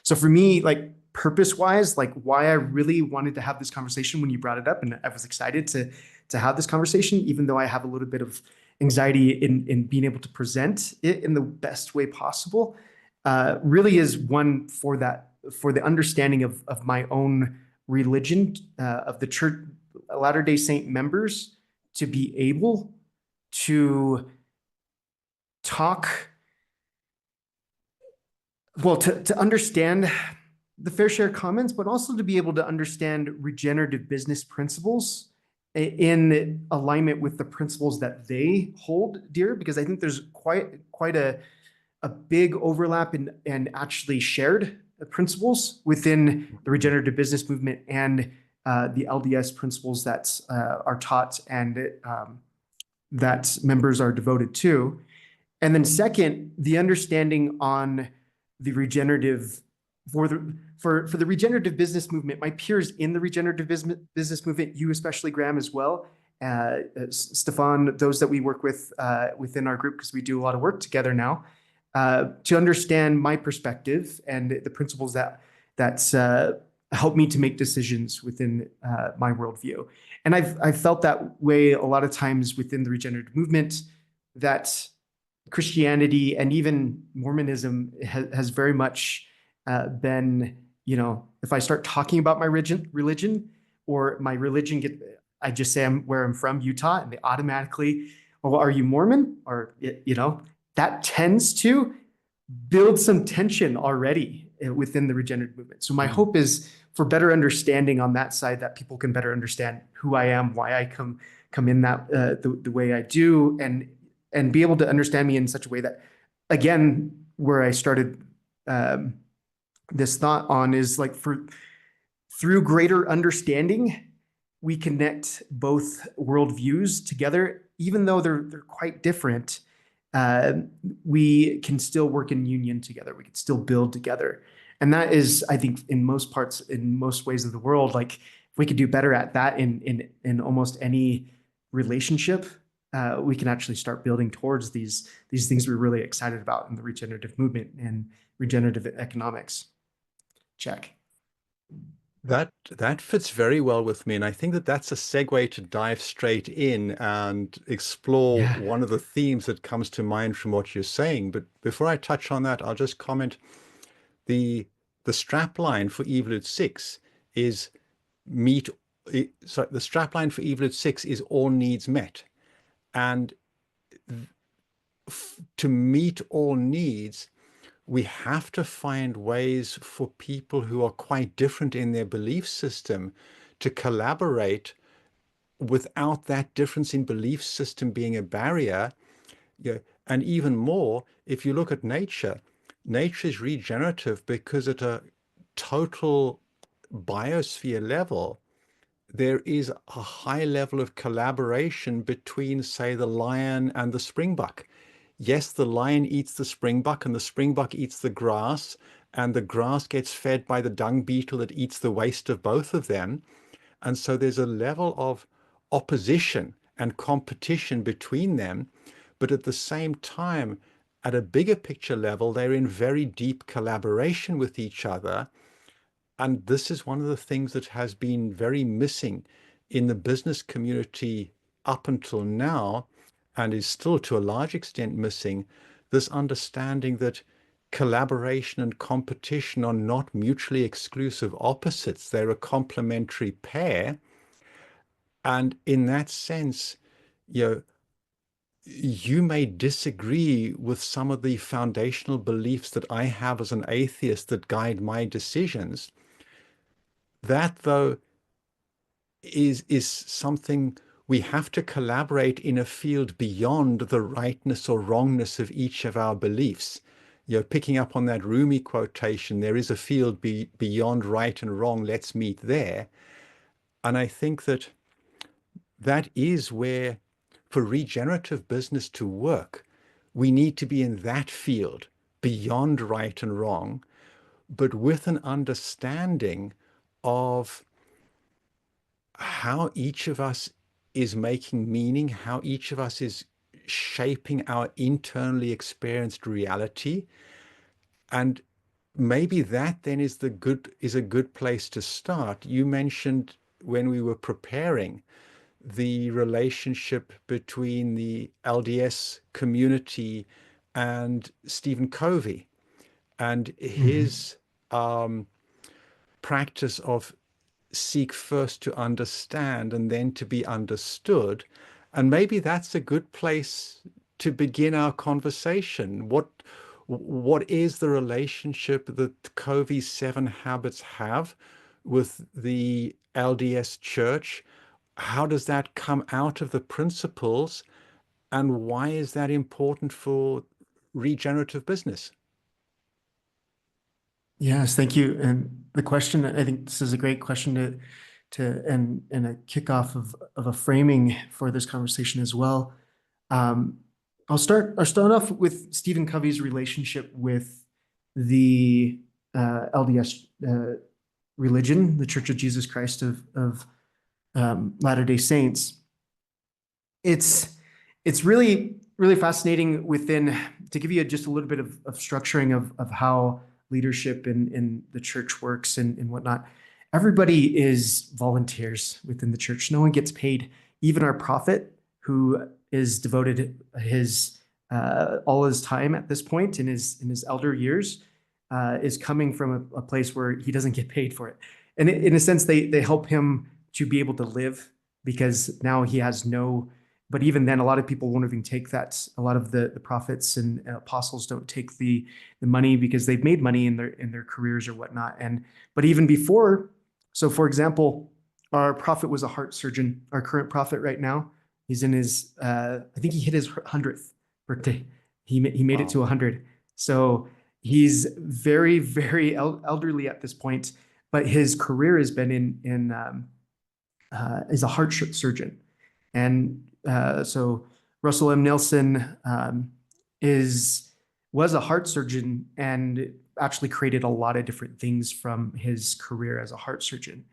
So for me, like purpose wise, like why I really wanted to have this conversation when you brought it up, and I was excited to have this conversation, even though I have a little bit of anxiety in being able to present it in the best way possible, really is one for the understanding of my own religion, of the church, Latter-day Saint members, to be able to talk, well, to understand the Fair Share Commons, but also to be able to understand regenerative business principles in alignment with the principles that they hold dear, because I think there's quite a big overlap and actually shared principles within the regenerative business movement and the LDS principles that are taught and that members are devoted to. And then second, the understanding on the regenerative for the regenerative business movement, my peers in the regenerative business movement, you especially, Graham, as well, Stefan, those that we work with within our group, because we do a lot of work together now, to understand my perspective and the principles that help me to make decisions within my worldview. And I've felt that way a lot of times within the regenerative movement, that Christianity and even Mormonism has very much been, if I start talking about my religion or my religion, I just say where I'm from, Utah, and they automatically, oh, are you Mormon? Or, that tends to build some tension already within the regenerative movement. So my hope is for better understanding on that side, that people can better understand who I am, why I come in that the way I do, and be able to understand me in such a way that, again, where I started this thought on is like through greater understanding, we connect both worldviews together, even though they're quite different. We can still work in union together. We can still build together. And that is, I think, in most parts, in most ways of the world, like if we could do better at that in almost any relationship, we can actually start building towards these things we're really excited about in the regenerative movement and regenerative economics. Check. That fits very well with me, and I think that that's a segue to dive straight in and explore one of the themes that comes to mind from what you're saying. But before I touch on that, I'll just comment the strapline for Evolutesix is the strapline for Evolutesix is all needs met. And to meet all needs, we have to find ways for people who are quite different in their belief system to collaborate without that difference in belief system being a barrier. And even more, if you look at nature is regenerative because at a total biosphere level, there is a high level of collaboration between, say, the lion and the springbuck. Yes, the lion eats the springbuck and the springbuck eats the grass, and the grass gets fed by the dung beetle that eats the waste of both of them. And so there's a level of opposition and competition between them. But at the same time, at a bigger picture level, they're in very deep collaboration with each other. And this is one of the things that has been very missing in the business community up until now, and is still to a large extent missing, this understanding that collaboration and competition are not mutually exclusive opposites. They're a complementary pair. And in that sense, you may disagree with some of the foundational beliefs that I have as an atheist that guide my decisions. That, though, is something we have to collaborate in a field beyond the rightness or wrongness of each of our beliefs. Picking up on that Rumi quotation, there is a field beyond right and wrong, let's meet there. And I think that is where, for regenerative business to work, we need to be in that field beyond right and wrong, but with an understanding of how each of us is making meaning, how each of us is shaping our internally experienced reality. And maybe that then is a good place to start. You mentioned when we were preparing the relationship between the LDS community and Stephen Covey and Mhm. his practice of seek first to understand and then to be understood. And maybe that's a good place to begin our conversation. What is the relationship that Covey's seven habits have with the LDS church? How does that come out of the principles? And why is that important for regenerative business? Yes, thank you. And the question, I think this is a great question and a kickoff of a framing for this conversation as well. Um, I'll start off with Stephen Covey's relationship with the LDS religion, the Church of Jesus Christ of Latter-day Saints. It's really fascinating within to give you just a little bit of structuring of how leadership in the church works and whatnot. Everybody is volunteers within the church. No one gets paid. Even our prophet, who is devoted his all his time at this point in his elder years, is coming from a place where he doesn't get paid for it. And in a sense, they help him to be able to live because now he has no. But even then, a lot of people won't even take that. A lot of the prophets and apostles don't take the money because they've made money in their careers or whatnot. And but even before, so for example, our prophet was a heart surgeon. Our current prophet right now, he's in his I think he hit his 100th birthday. He made it to Wow. 100. So he's very elderly at this point, but his career has been in is a heart surgeon. And so Russell M. Nelson is was a heart surgeon and actually created a lot of different things from his career as a heart surgeon.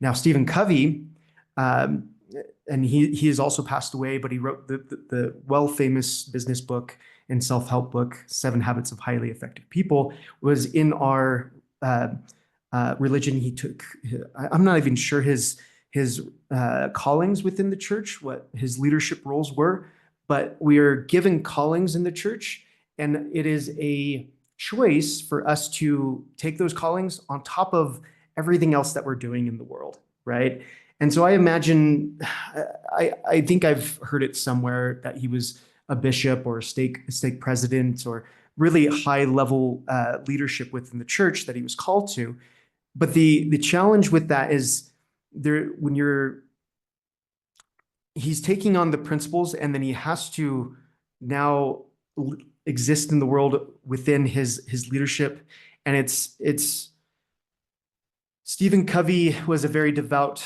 Now, Stephen Covey, um, and he has also passed away, but he wrote the well famous business book and self help book, Seven Habits of Highly Effective People, was in our religion. He took, I'm not even sure his callings within the church, what his leadership roles were, but we are given callings in the church, and it is a choice for us to take those callings on top of everything else that we're doing in the world, right? And so I imagine, I think I've heard it somewhere that he was a bishop or a stake president or really high level leadership within the church that he was called to. But the challenge with that is there when you're he's taking on the principles and then he has to now exist in the world within his leadership. And it's Stephen Covey was a very devout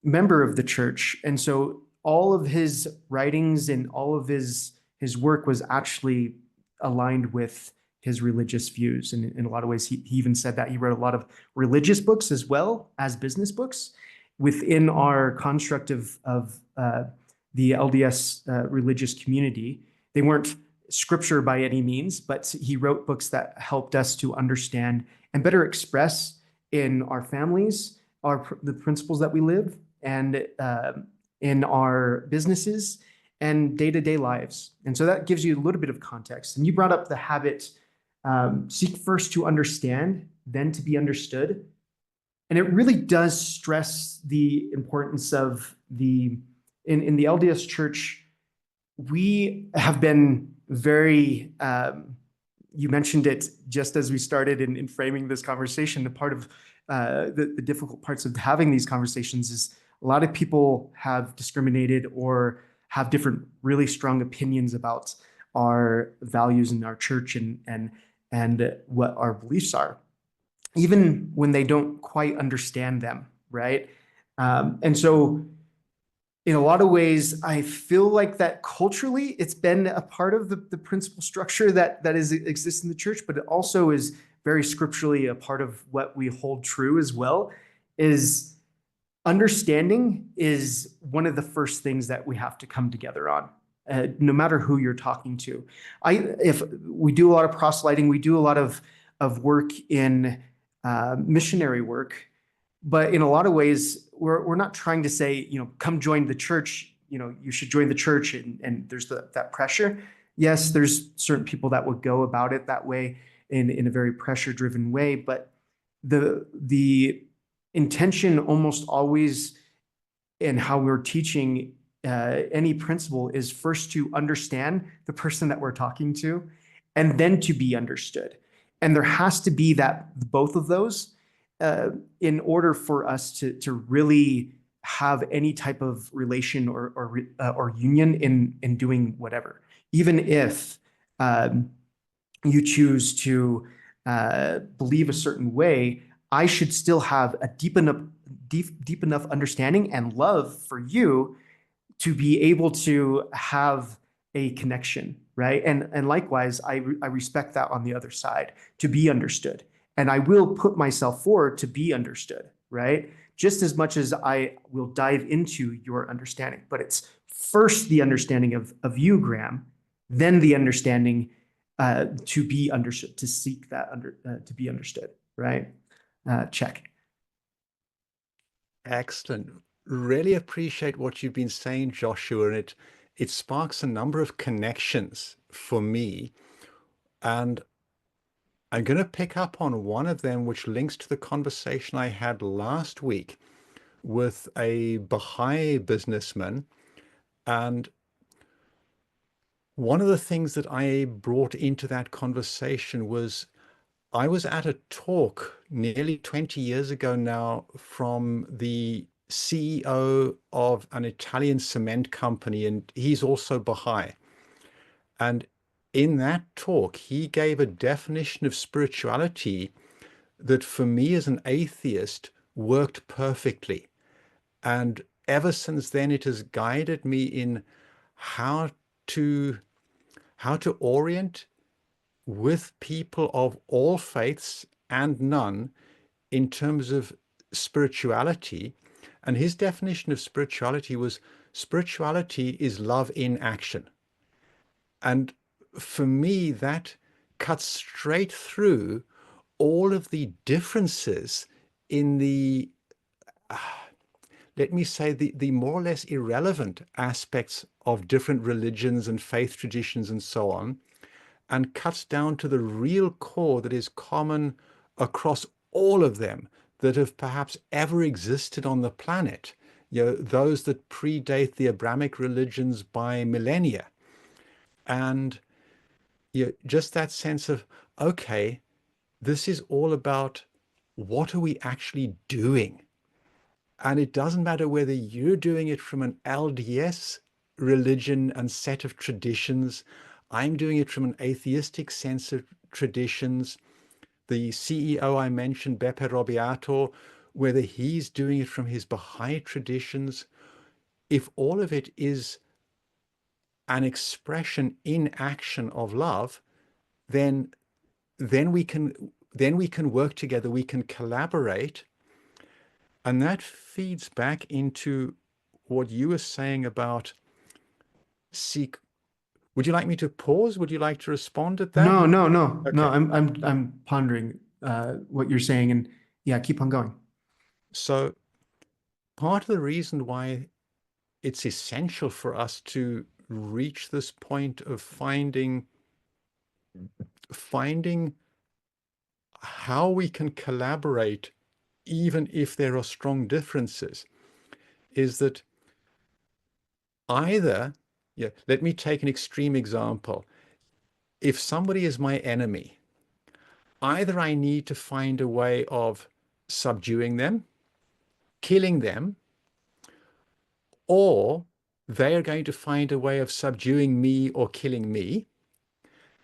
member of the church, and so all of his writings and all of his work was actually aligned with his religious views. And in a lot of ways, he even said that he wrote a lot of religious books as well as business books within our construct of the LDS religious community. They weren't scripture by any means, but he wrote books that helped us to understand and better express in our families the principles that we live and in our businesses and day-to-day lives. And so that gives you a little bit of context. And you brought up the habit, seek first to understand, then to be understood. And it really does stress the importance of in the LDS church, we have been very, you mentioned it just as we started in framing this conversation. The part of the difficult parts of having these conversations is a lot of people have discriminated or have different really strong opinions about our values in our church and what our beliefs are, even when they don't quite understand them, right? And so in a lot of ways, I feel like that culturally, it's been a part of the principal structure that exists in the church, but it also is very scripturally a part of what we hold true as well. Is understanding is one of the first things that we have to come together on. no matter who you're talking to. If we do a lot of proselyting, we do a lot of work in missionary work, but in a lot of ways, we're not trying to say, come join the church. You should join the church, and there's that pressure. Yes, there's certain people that would go about it that way in a very pressure-driven way, but the intention almost always in how we're teaching any principle is first to understand the person that we're talking to, and then to be understood. And there has to be both of those in order for us to really have any type of relation or union in doing whatever, even if you choose to believe a certain way. I should still have a deep enough understanding and love for you to be able to have a connection, right? And likewise, I respect that on the other side, to be understood. And I will put myself forward to be understood, right? Just as much as I will dive into your understanding. But it's first the understanding of you, Graham, then the understanding to be understood, to seek that to be understood, right? Check. Excellent. Really appreciate what you've been saying, Joshua, and it sparks a number of connections for me. And I'm going to pick up on one of them, which links to the conversation I had last week with a Baha'i businessman. And one of the things that I brought into that conversation was I was at a talk nearly 20 years ago now from the CEO of an Italian cement company, and he's also Baha'i. And in that talk, he gave a definition of spirituality that for me as an atheist worked perfectly. And ever since then, it has guided me in how to orient with people of all faiths and none in terms of spirituality. And his definition of spirituality was spirituality is love in action. And for me, that cuts straight through all of the differences in the, let me say, the more or less irrelevant aspects of different religions and faith traditions and so on, and cuts down to the real core that is common across all of them that have perhaps ever existed on the planet, those that predate the Abrahamic religions by millennia. And just that sense of, okay, this is all about what are we actually doing? And it doesn't matter whether you're doing it from an LDS religion and set of traditions. I'm doing it from an atheistic sense of traditions. The CEO I mentioned, Beppe Robiato, whether he's doing it from his Baha'i traditions, if all of it is an expression in action of love, then then we can work together, we can collaborate. And that feeds back into what you were saying about seek. Would you like me to pause? Would you like to respond at that? No. Okay. I'm pondering what you're saying, and yeah, keep on going. So part of the reason why it's essential for us to reach this point of finding how we can collaborate, even if there are strong differences, is that either, let me take an extreme example. If somebody is my enemy, either I need to find a way of subduing them, killing them, or they are going to find a way of subduing me or killing me.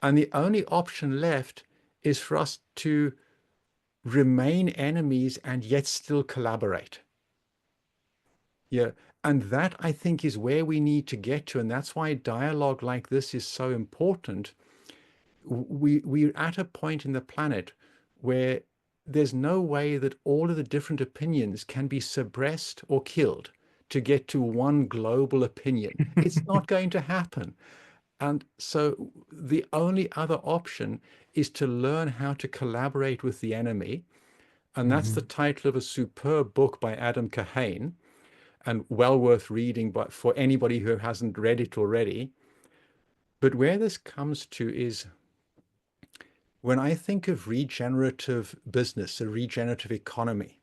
And the only option left is for us to remain enemies and yet still collaborate. Yeah. And that, I think, is where we need to get to. And that's why dialogue like this is so important. We're at a point in the planet where there's no way that all of the different opinions can be suppressed or killed. to get to one global opinion. It's not going to happen. And so the only other option is to learn how to collaborate with the enemy. And that's the Mhm. title of a superb book by Adam Kahane, and well worth reading but for anybody who hasn't read it already. But where this comes to is when I think of regenerative business, a regenerative economy,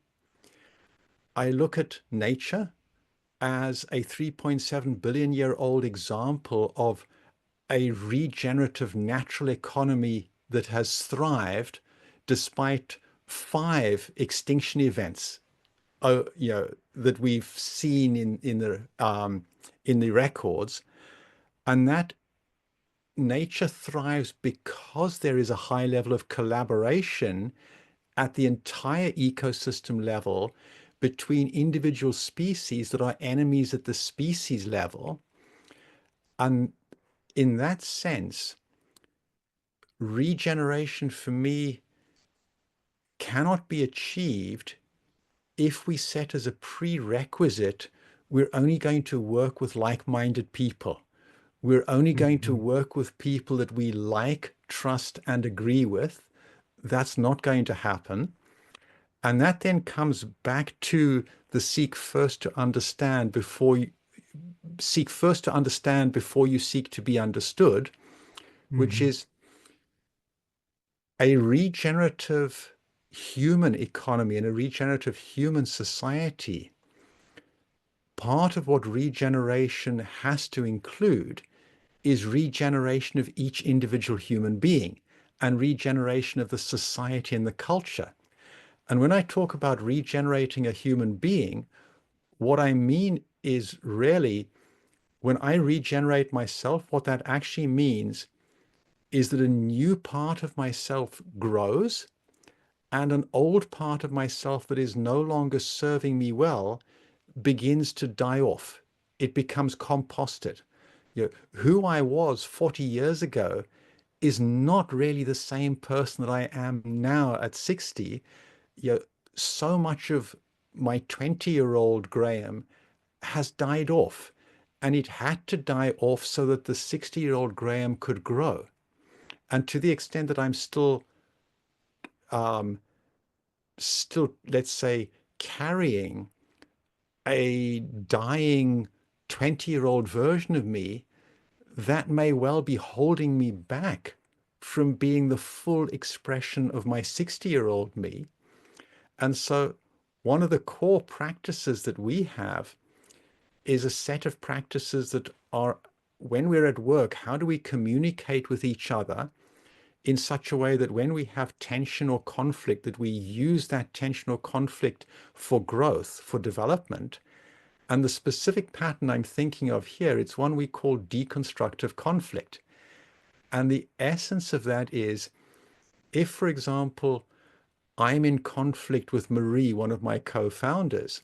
I look at nature as a 3.7 billion-year-old example of a regenerative natural economy that has thrived despite 5 extinction events, that we've seen in the records, and that nature thrives because there is a high level of collaboration at the entire ecosystem level between individual species that are enemies at the species level. And in that sense, regeneration for me cannot be achieved if we set as a prerequisite we're only going to work with like-minded people. We're only going to Mhm. work with people that we like, trust, and agree with. That's not going to happen. And that then comes back to the seek first to understand before you seek to be understood, which Mhm. is a regenerative human economy and a regenerative human society. Part of what regeneration has to include is regeneration of each individual human being and regeneration of the society and the culture. And when I talk about regenerating a human being, what I mean is really when I regenerate myself, what that actually means is that a new part of myself grows and an old part of myself that is no longer serving me well begins to die off. It becomes composted. Who I was 40 years ago is not really the same person that I am now at 60. You know, so much of my 20-year-old Graham has died off, and it had to die off so that the 60-year-old Graham could grow. And to the extent that I'm um, still, let's say, carrying a dying 20-year-old version of me, that may well be holding me back from being the full expression of my 60-year-old me. And so one of the core practices that we have is a set of practices that are, when we're at work, how do we communicate with each other in such a way that when we have tension or conflict, that we use that tension or conflict for growth, for development. And the specific pattern I'm thinking of here, it's one we call deconstructive conflict. And the essence of that is if, for example, I'm in conflict with Marie, one of my co-founders,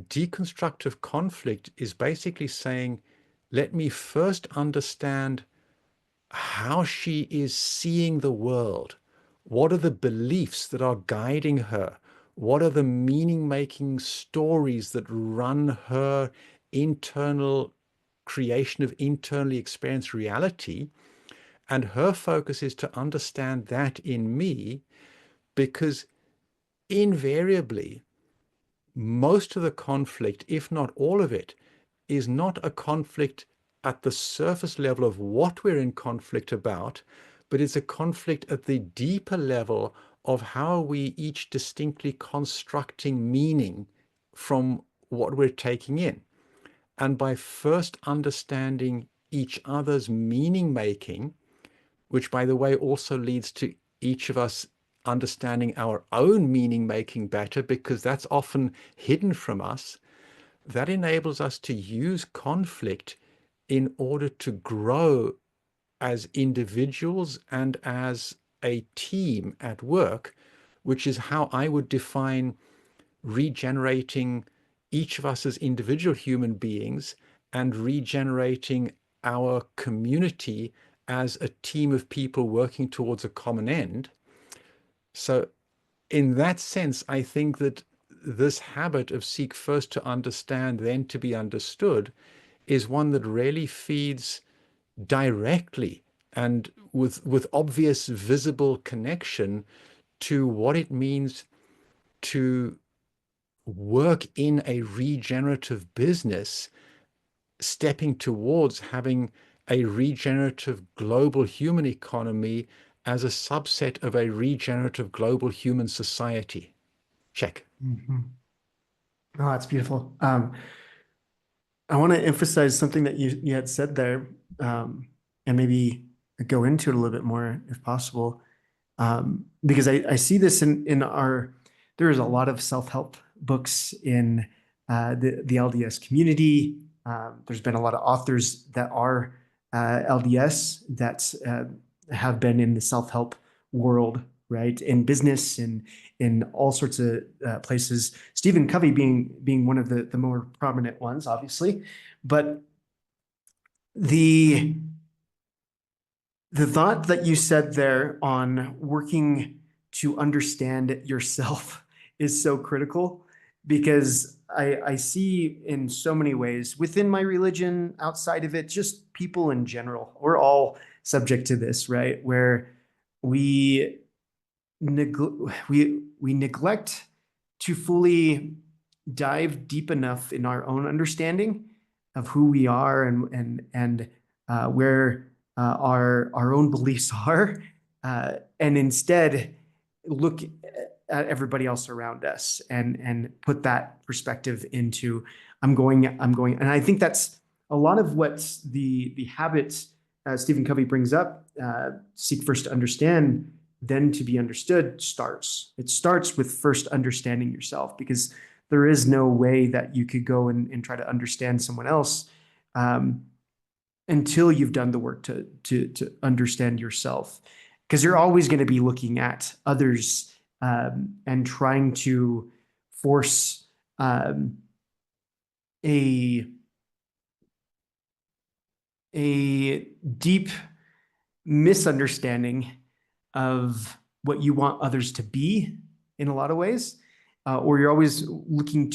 deconstructive conflict is basically saying, let me first understand how she is seeing the world. What are the beliefs that are guiding her? What are the meaning-making stories that run her internal creation of internally experienced reality? And her focus is to understand that in me, because invariably, most of the conflict, if not all of it, is not a conflict at the surface level of what we're in conflict about, but it's a conflict at the deeper level of how we each distinctly constructing meaning from what we're taking in. And by first understanding each other's meaning making, which by the way also leads to each of us understanding our own meaning making better, because that's often hidden from us, that enables us to use conflict in order to grow as individuals and as a team at work, which is how I would define regenerating each of us as individual human beings and regenerating our community as a team of people working towards a common end. So in that sense, I think that this habit of seek first to understand, then to be understood, is one that really feeds directly and with obvious visible connection to what it means to work in a regenerative business, stepping towards having a regenerative global human economy as a subset of a regenerative global human society. Check. Mhm. Oh, that's beautiful. I want to emphasize something that you had said there, and maybe go into it a little bit more if possible. Because I see this in there is a lot of self-help books in the LDS community. There's been a lot of authors that are LDS that have been in the self-help world, right? In business and in all sorts of places. Stephen Covey being one of the more prominent ones, obviously. But the the thought that you said there on working to understand yourself is so critical, because I see in so many ways within my religion, outside of it, just people in general, we're all subject to this, right? Where we we neglect to fully dive deep enough in our own understanding of who we are and where our own beliefs are, and instead look at everybody else around us and put that perspective into I'm going, and I think that's a lot of what the habits Stephen Covey brings up. Seek first to understand, then to be understood. It starts with first understanding yourself, because there is no way that you could go and try to understand someone else until you've done the work to understand yourself, because you're always going to be looking at others and trying to force a deep misunderstanding of what you want others to be in a lot of ways, or you're always looking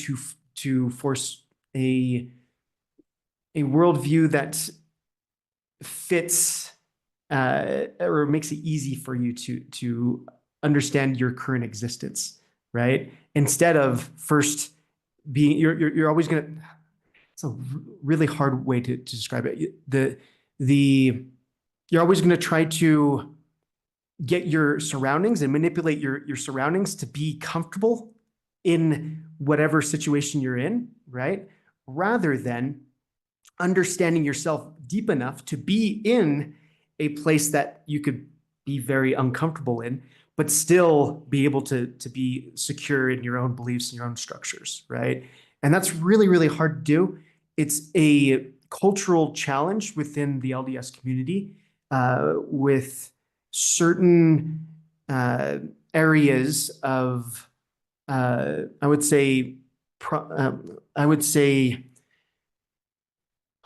to force a worldview that fits or makes it easy for you to understand your current existence, right? Instead of first being, you're always gonna. It's a really hard way to describe it. The you're always going to try to get your surroundings and manipulate your surroundings to be comfortable in whatever situation you're in, right? Rather than understanding yourself deep enough to be in a place that you could be very uncomfortable in, but still be able to be secure in your own beliefs and your own structures, right? And that's really, really hard to do. It's a cultural challenge within the LDS community, with certain areas of, I would say, I would say,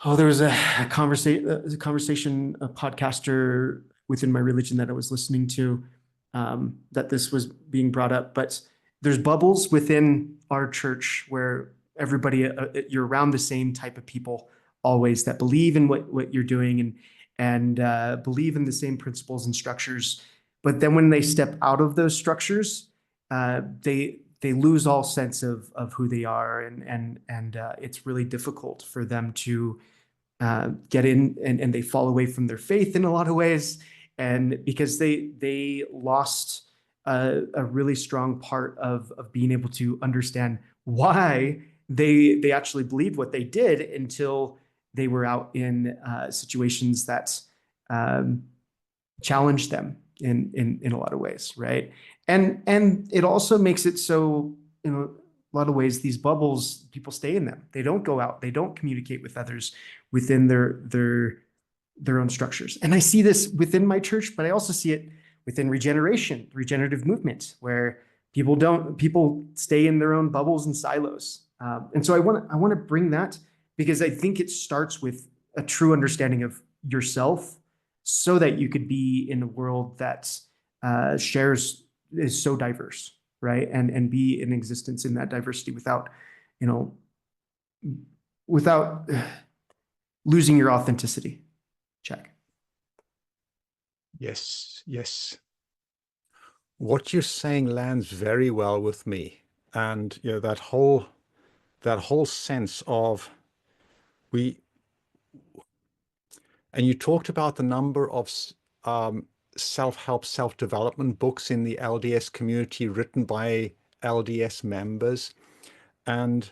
oh, there was a conversation, a podcaster within my religion that I was listening to, that this was being brought up. But there's bubbles within our church where everybody, you're around the same type of people always that believe in what you're doing and believe in the same principles and structures. But then when they step out of those structures, they lose all sense of who they are, and it's really difficult for them to get in, and they fall away from their faith in a lot of ways, and because they lost a really strong part of being able to understand why they actually believed what they did until they were out in situations that challenged them in a lot of ways, right? And it also makes it so, in a lot of ways, these bubbles, people stay in them. They don't go out. They don't communicate with others within their own structures. And I see this within my church, but I also see it within regenerative movement, where people stay in their own bubbles and silos. And so I want to bring that, because I think it starts with a true understanding of yourself, so that you could be in a world that is so diverse, right? And be in existence in that diversity without, you know, without losing your authenticity. Check. Yes, yes. What you're saying lands very well with me. And that whole sense of we and you talked about the number of um, self-help, self-development books in the LDS community written by LDS members, and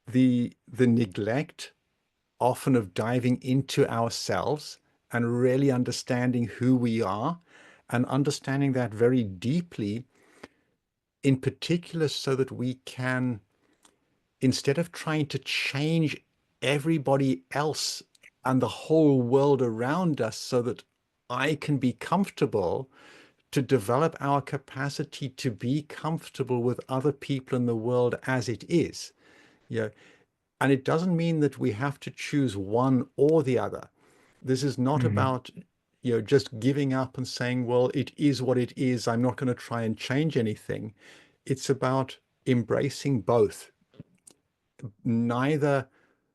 the neglect often of diving into ourselves and really understanding who we are and understanding that very deeply, in particular, so that we can, instead of trying to change everybody else and the whole world around us so that I can be comfortable, to develop our capacity to be comfortable with other people in the world as it is. You know, and it doesn't mean that we have to choose one or the other. This is not Mm, about, just giving up and saying, well, it is what it is. I'm not going to try and change anything. It's about embracing both. Neither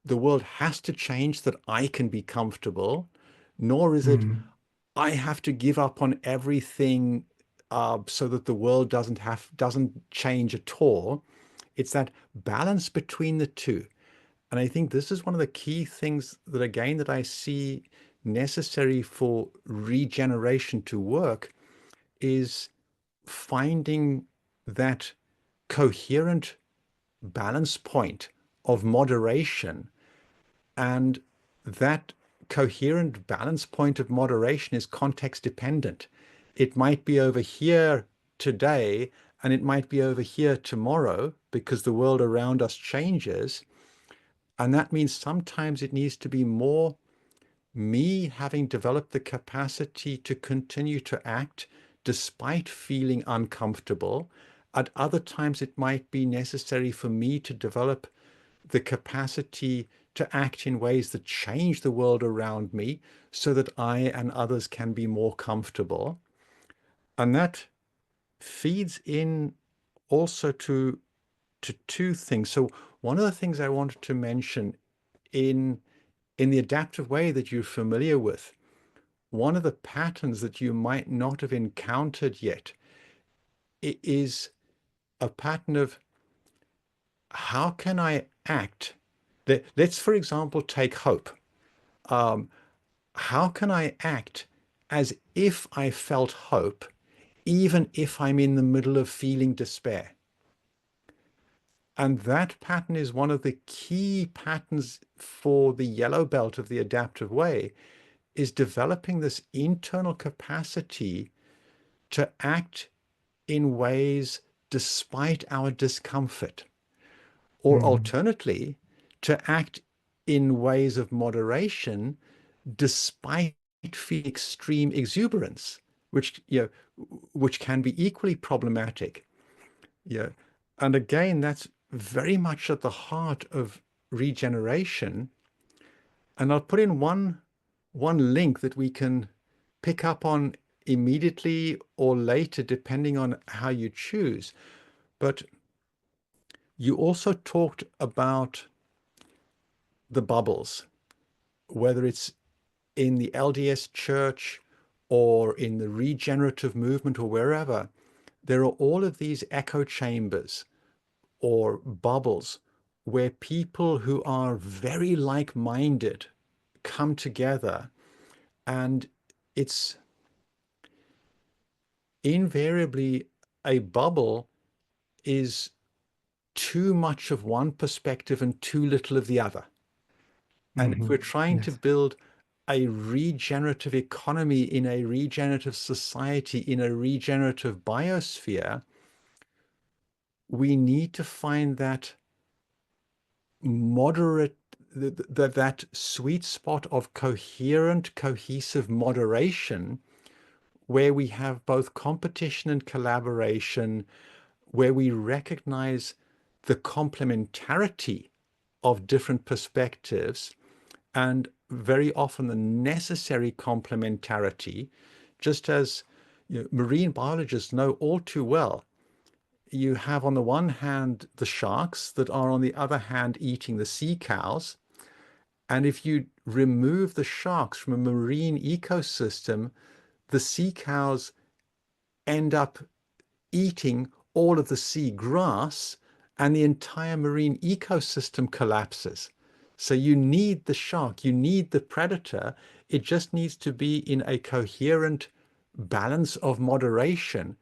the world has to change that I can be comfortable, nor is it mm, I have to give up on everything so that the world doesn't change at all. It's that balance between the two. And I think this is one of the key things that, again, that I see necessary for regeneration to work, is finding that coherent balance point of moderation. And that coherent balance point of moderation is context dependent. It might be over here today and it might be over here tomorrow because the world around us changes. And that means sometimes it needs to be more me having developed the capacity to continue to act despite feeling uncomfortable. At other times, it might be necessary for me to develop the capacity to act in ways that change the world around me so that I and others can be more comfortable. And that feeds in also to two things. So one of the things I wanted to mention in the adaptive way that you're familiar with, one of the patterns that you might not have encountered yet is a pattern of how can I act? Let's, for example, take hope. Um, how can I act as if I felt hope, even if I'm in the middle of feeling despair? And that pattern is one of the key patterns for the yellow belt of the adaptive way, is developing this internal capacity to act in ways despite our discomfort, or mm, alternately, to act in ways of moderation despite extreme exuberance, which can be equally problematic. Yeah. And again, that's very much at the heart of regeneration. And I'll put in one link that we can pick up on immediately or later, depending on how you choose. But you also talked about the bubbles, whether it's in the LDS church or in the regenerative movement or wherever. There are all of these echo chambers or bubbles where people who are very like-minded come together, and it's invariably a bubble is too much of one perspective and too little of the other. And if we're mhm. trying to Yes. build a regenerative economy in a regenerative society, in a regenerative biosphere, we need to find that moderate, that sweet spot of coherent, cohesive moderation, where we have both competition and collaboration, where we recognize the complementarity of different perspectives, and very often the necessary complementarity, just as marine biologists know all too well. you have on the one hand the sharks that are on the other hand eating the sea cows. And if you remove the sharks from a marine ecosystem, the sea cows end up eating all of the sea grass and the entire marine ecosystem collapses. So you need the shark, you need the predator. It just needs to be in a coherent balance of moderation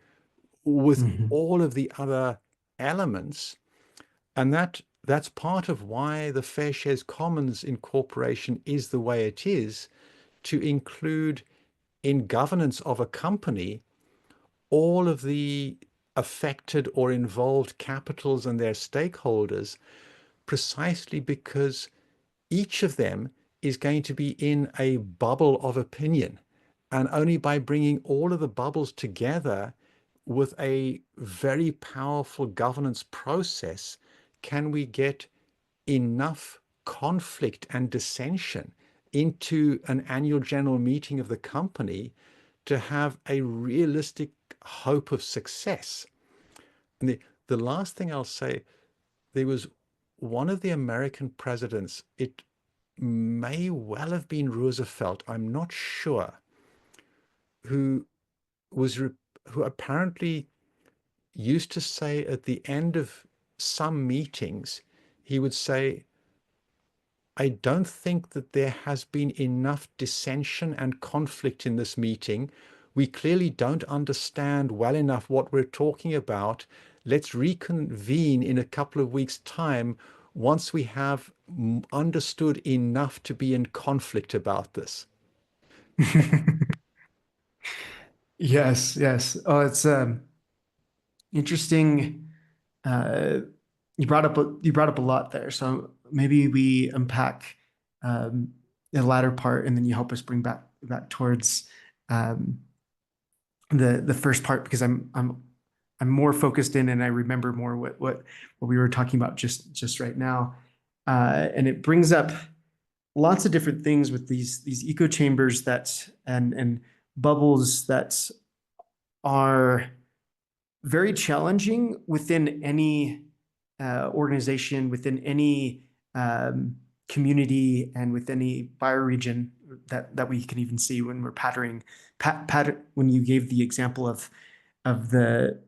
with Mhm. all of the other elements. And that's part of why the Fair Shares Commons incorporation is the way it is, to include in governance of a company all of the affected or involved capitals and their stakeholders, precisely because each of them is going to be in a bubble of opinion. And only by bringing all of the bubbles together with a very powerful governance process can we get enough conflict and dissension into an annual general meeting of the company to have a realistic hope of success. And the last thing I'll say, there was one of the American presidents, it may well have been Roosevelt, I'm not sure, who was who apparently used to say at the end of some meetings, he would say, I don't think that there has been enough dissension and conflict in this meeting. We clearly don't understand well enough what we're talking about. Let's reconvene in a couple of weeks' time once we have understood enough to be in conflict about this. Yes, yes. Oh, it's interesting. Uh, you brought up a lot there. So maybe we unpack the latter part, and then you help us bring back towards um, the first part, because I'm more focused in, and I remember more what we were talking about just right now, and it brings up lots of different things with these echo chambers that and bubbles that are very challenging within any organization, within any community, and with any bioregion that we can even see when we're patterning. When you gave the example of the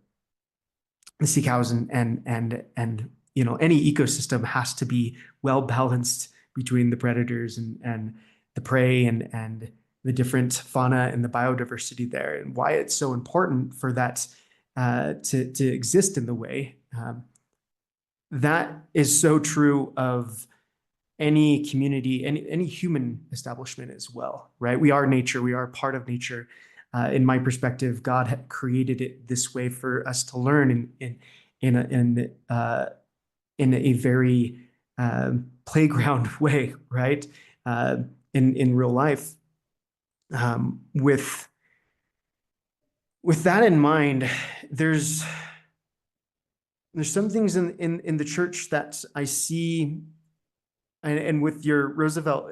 sea cows, and any ecosystem has to be well balanced between the predators and the prey, and the different fauna and the biodiversity there, and why it's so important for that to exist in the way. That is so true of any community, any human establishment as well, right? We are nature. We are part of nature. In my perspective, God had created it this way for us to learn in a very playground way, right? In real life, with that in mind, there's some things in the church that I see, and with your Roosevelt,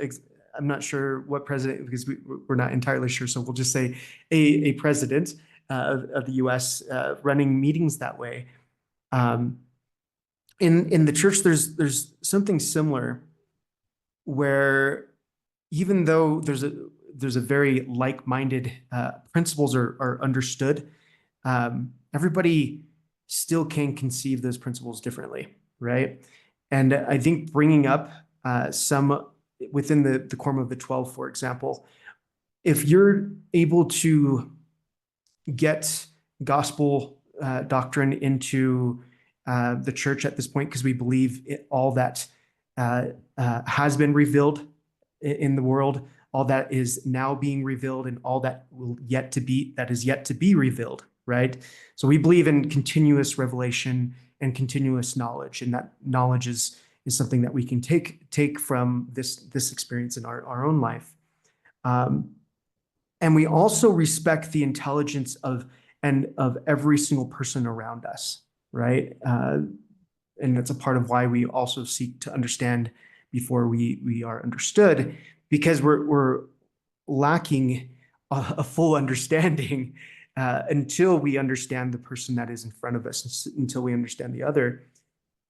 I'm not sure what president, because we're not entirely sure. So we'll just say a president of the U.S. Running meetings that way. Um, in the church, there's something similar, where even though there's a very like-minded principles are understood, everybody still can conceive those principles differently, right? And I think bringing up some within the quorum of the 12, for example, if you're able to get gospel doctrine into the church at this point, because we believe all that has been revealed in the world, all that is now being revealed, and all that is yet to be revealed, right? So we believe in continuous revelation and continuous knowledge, and that knowledge is something that we can take from this experience in our own life. And we also respect the intelligence of every single person around us, right? And that's a part of why we also seek to understand before we are understood, because we're lacking a full understanding until we understand the person that is in front of us, until we understand the other.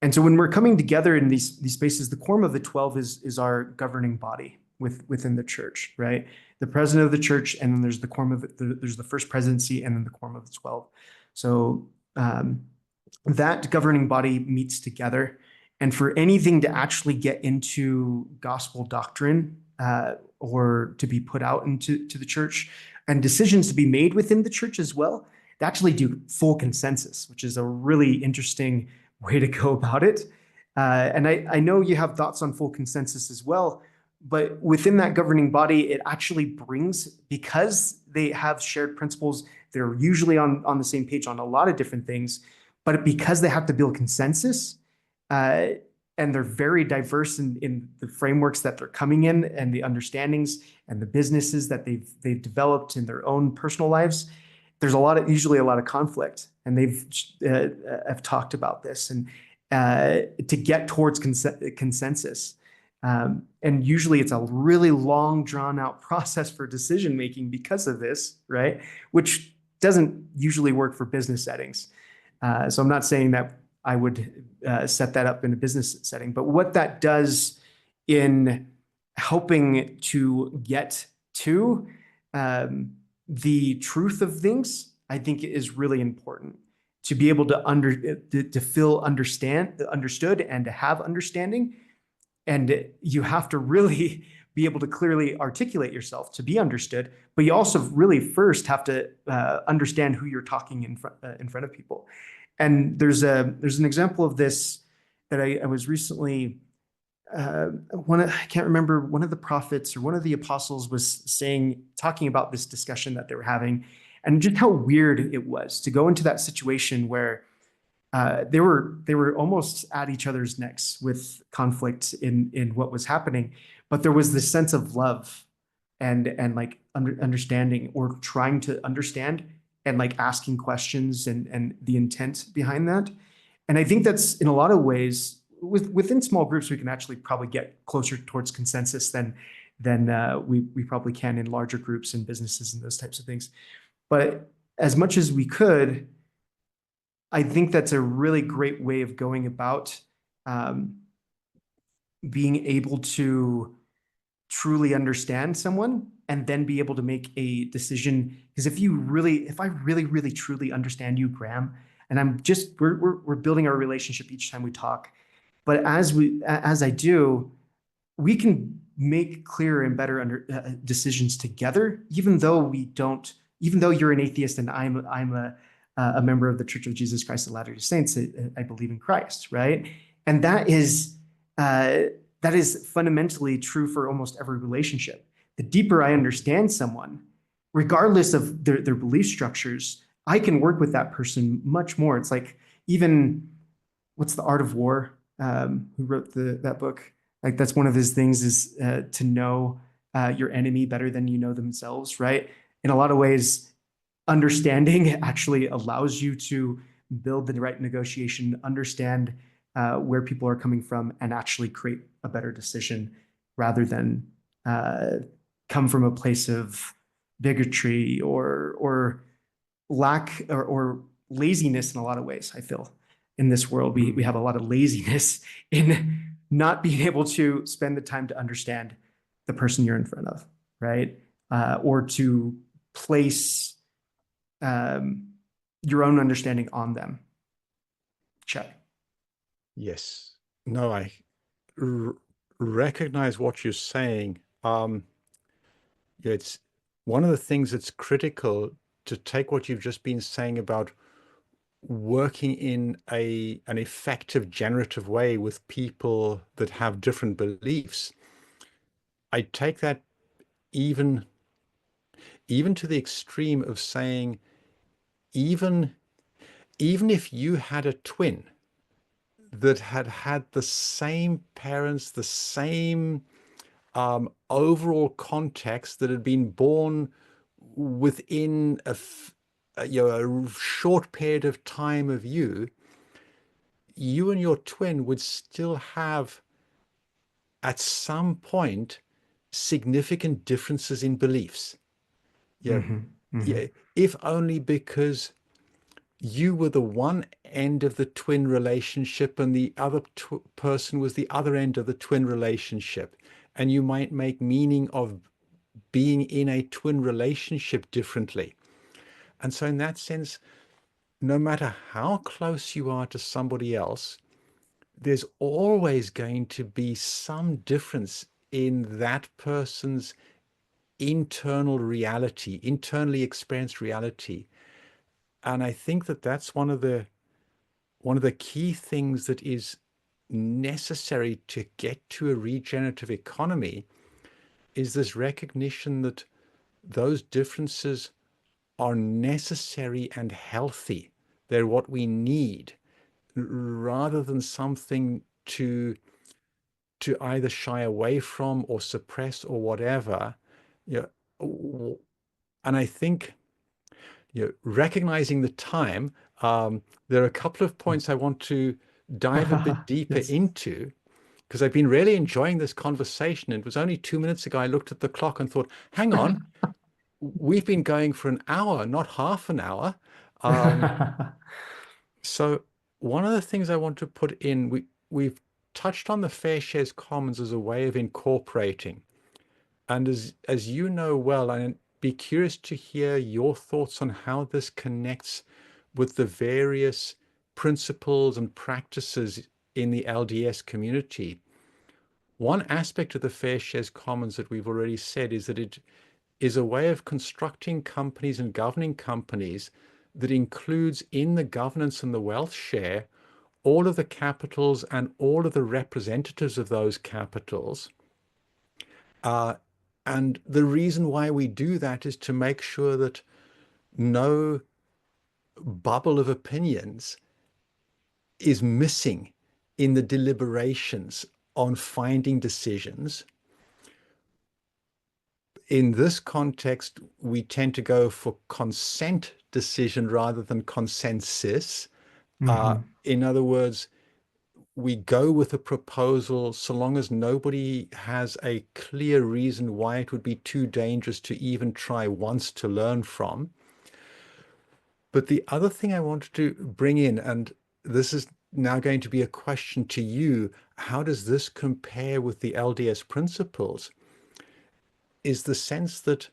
And so when we're coming together in these spaces, the quorum of the 12 is our governing body within the church, right? The president of the church, and then there's the quorum of there's the first presidency, and then the quorum of the 12. So that governing body meets together, and for anything to actually get into gospel doctrine or to be put out into the church, and decisions to be made within the church as well, to actually do full consensus, which is a really interesting way to go about it. And I know you have thoughts on full consensus as well, but within that governing body, it actually brings, because they have shared principles, they're usually on the same page on a lot of different things, but because they have to build consensus, and they're very diverse in the frameworks that they're coming in and the understandings and the businesses that they've developed in their own personal lives, there's usually a lot of conflict, and they've have talked about this, and to get towards consensus. And usually it's a really long, drawn out process for decision making because of this, right? Which doesn't usually work for business settings. So I'm not saying that I would set that up in a business setting, but what that does in helping to get to the truth of things, I think is really important to be able to feel understood and to have understanding. And you have to really be able to clearly articulate yourself to be understood, but you also really first have to understand who you're talking in front of people. And there's an example of this that I was recently I can't remember, one of the prophets or one of the apostles was talking about this discussion that they were having, and just how weird it was to go into that situation where they were almost at each other's necks with conflict in what was happening, but there was this sense of love and like understanding, or trying to understand, and like asking questions and the intent behind that. And I think that's, in a lot of ways, within small groups, we can actually probably get closer towards consensus than we probably can in larger groups and businesses and those types of things. But as much as we could, I think that's a really great way of going about being able to truly understand someone and then be able to make a decision. Because if I really truly understand you, Graham, and we're building our relationship each time we talk, but as I do, we can make clearer and better decisions together, even though you're an atheist and I'm a member of the Church of Jesus Christ of Latter-day Saints. I believe in Christ, right? And that is fundamentally true for almost every relationship. The deeper I understand someone, regardless of their belief structures, I can work with that person much more. It's like, even, what's The Art of War? Who wrote that book? Like, that's one of his things, is to know your enemy better than you know themselves, right? In a lot of ways, understanding actually allows you to build the right negotiation, understand where people are coming from, and actually create a better decision, rather than come from a place of bigotry or lack or laziness. In a lot of ways, I feel in this world we have a lot of laziness in not being able to spend the time to understand the person you're in front of, right? Or to place your own understanding on them. Check. Yes. No, I recognize what you're saying. It's one of the things that's critical to take what you've just been saying about working in an effective generative way with people that have different beliefs. I take that even to the extreme of saying, even if you had a twin that had the same parents, the same overall context, that had been born within a short period of time of you and your twin would still have, at some point, significant differences in beliefs. Yeah, Mm-hmm. yeah, if only because you were the one end of the twin relationship and the other person was the other end of the twin relationship. And you might make meaning of being in a twin relationship differently. And so, in that sense, no matter how close you are to somebody else, there's always going to be some difference in that person's internal reality, internally experienced reality. And I think that that's one of the key things that is necessary to get to a regenerative economy is this recognition that those differences are necessary and healthy. They're what we need rather than something to either shy away from or suppress or whatever. You know, and I think, recognizing the time, there are a couple of points I want to dive a bit deeper Yes. into because I've been really enjoying this conversation. And it was only 2 minutes ago I looked at the clock and thought, hang on, we've been going for an hour, not half an hour. Um, so one of the things I want to put in, we've touched on the Fair Shares Commons as a way of incorporating. And as you know well, I'd be curious to hear your thoughts on how this connects with the various principles and practices in the LDS community. One aspect of the Fair Shares Commons that we've already said is that it is a way of constructing companies and governing companies that includes in the governance and the wealth share all of the capitals and all of the representatives of those capitals. Uh, and the reason why we do that is to make sure that no bubble of opinions is missing in the deliberations on finding decisions. In this context, we tend to go for consent decision rather than consensus. In other words, we go with a proposal so long as nobody has a clear reason why it would be too dangerous to even try once to learn from. But the other thing I wanted to bring in, and this is now going to be a question to you, how does this compare with the LDS principles? Is the sense that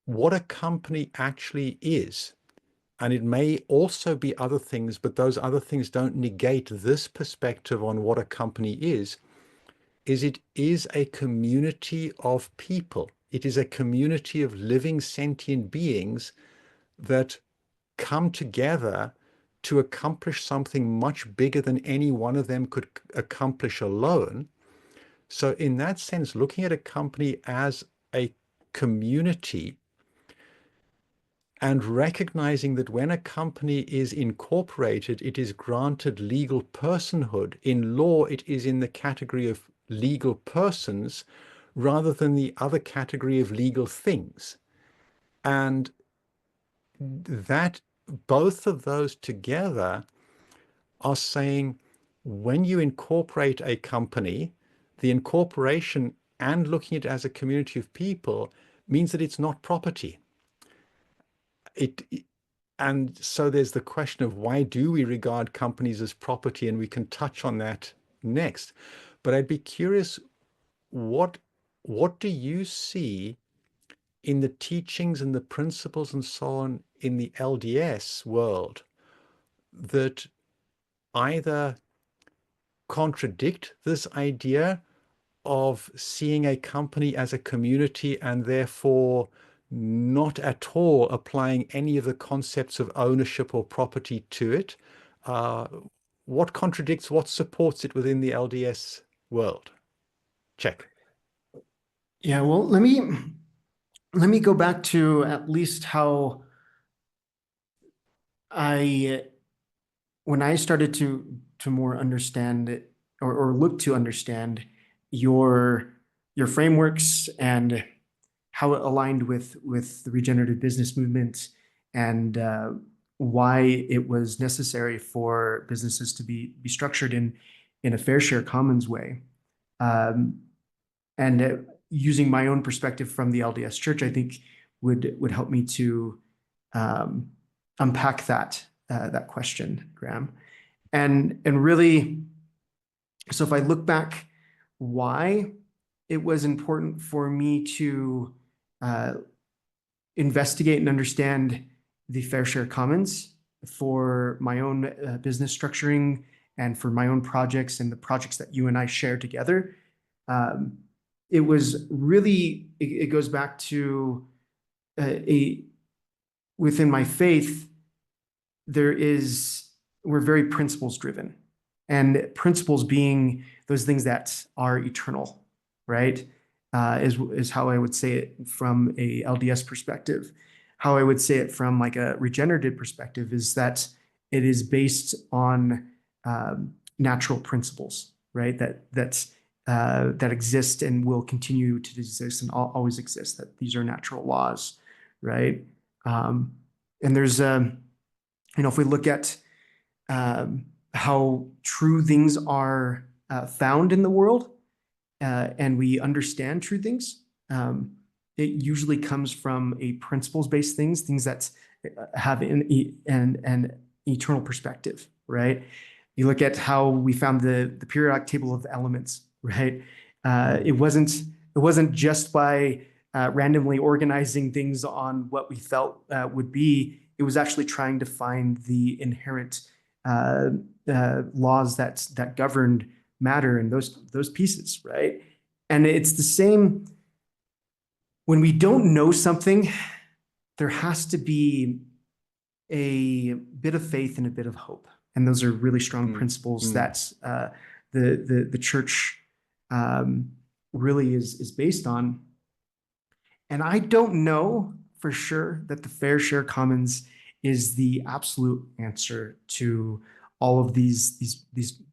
what a company actually is, and it may also be other things, but those other things don't negate this perspective on what a company is it is a community of people. It is a community of living sentient beings that come together to accomplish something much bigger than any one of them could accomplish alone. So in that sense, looking at a company as a community and recognizing that when a company is incorporated, it is granted legal personhood. In law, it is in the category of legal persons rather than the other category of legal things. And that both of those together are saying when you incorporate a company, the incorporation and looking at it as a community of people means that it's not property. And so there's the question of why do we regard companies as property, and we can touch on that next. But I'd be curious, what do you see in the teachings and the principles and so on in the LDS world that either contradict this idea of seeing a company as a community and therefore not at all applying any of the concepts of ownership or property to it? Uh, what contradicts, what supports it within the LDS world? Check. Yeah, well, let me go back to at least how I when I started to more understand it or look to understand your your frameworks and how it aligned with the regenerative business movement and why it was necessary for businesses to be structured in a fair share commons way. And using my own perspective from the LDS Church, I think would help me to unpack that question, Graham. And really, so if I look back, why it was important for me to investigate and understand the Fair Share Commons for my own business structuring and for my own projects and the projects that you and I share together. It was really, it goes back to within my faith, we're very principles driven, and principles being those things that are eternal, right? Is how I would say it from a LDS perspective. How I would say it from like a regenerative perspective is that it is based on natural principles, right? That exist and will continue to exist and always exist. That these are natural laws, right? And there's if we look at how true things are found in the world, and we understand true things, it usually comes from a principles-based things that have an eternal perspective, right? You look at how we found the periodic table of elements, right? It wasn't just by randomly organizing things on what we felt would be. It was actually trying to find the inherent laws that governed matter and those pieces, right? And it's the same when we don't know something. There has to be a bit of faith and a bit of hope, and those are really strong principles that the church really is based on. And I don't know for sure that the Fair Share Commons is the absolute answer to all of these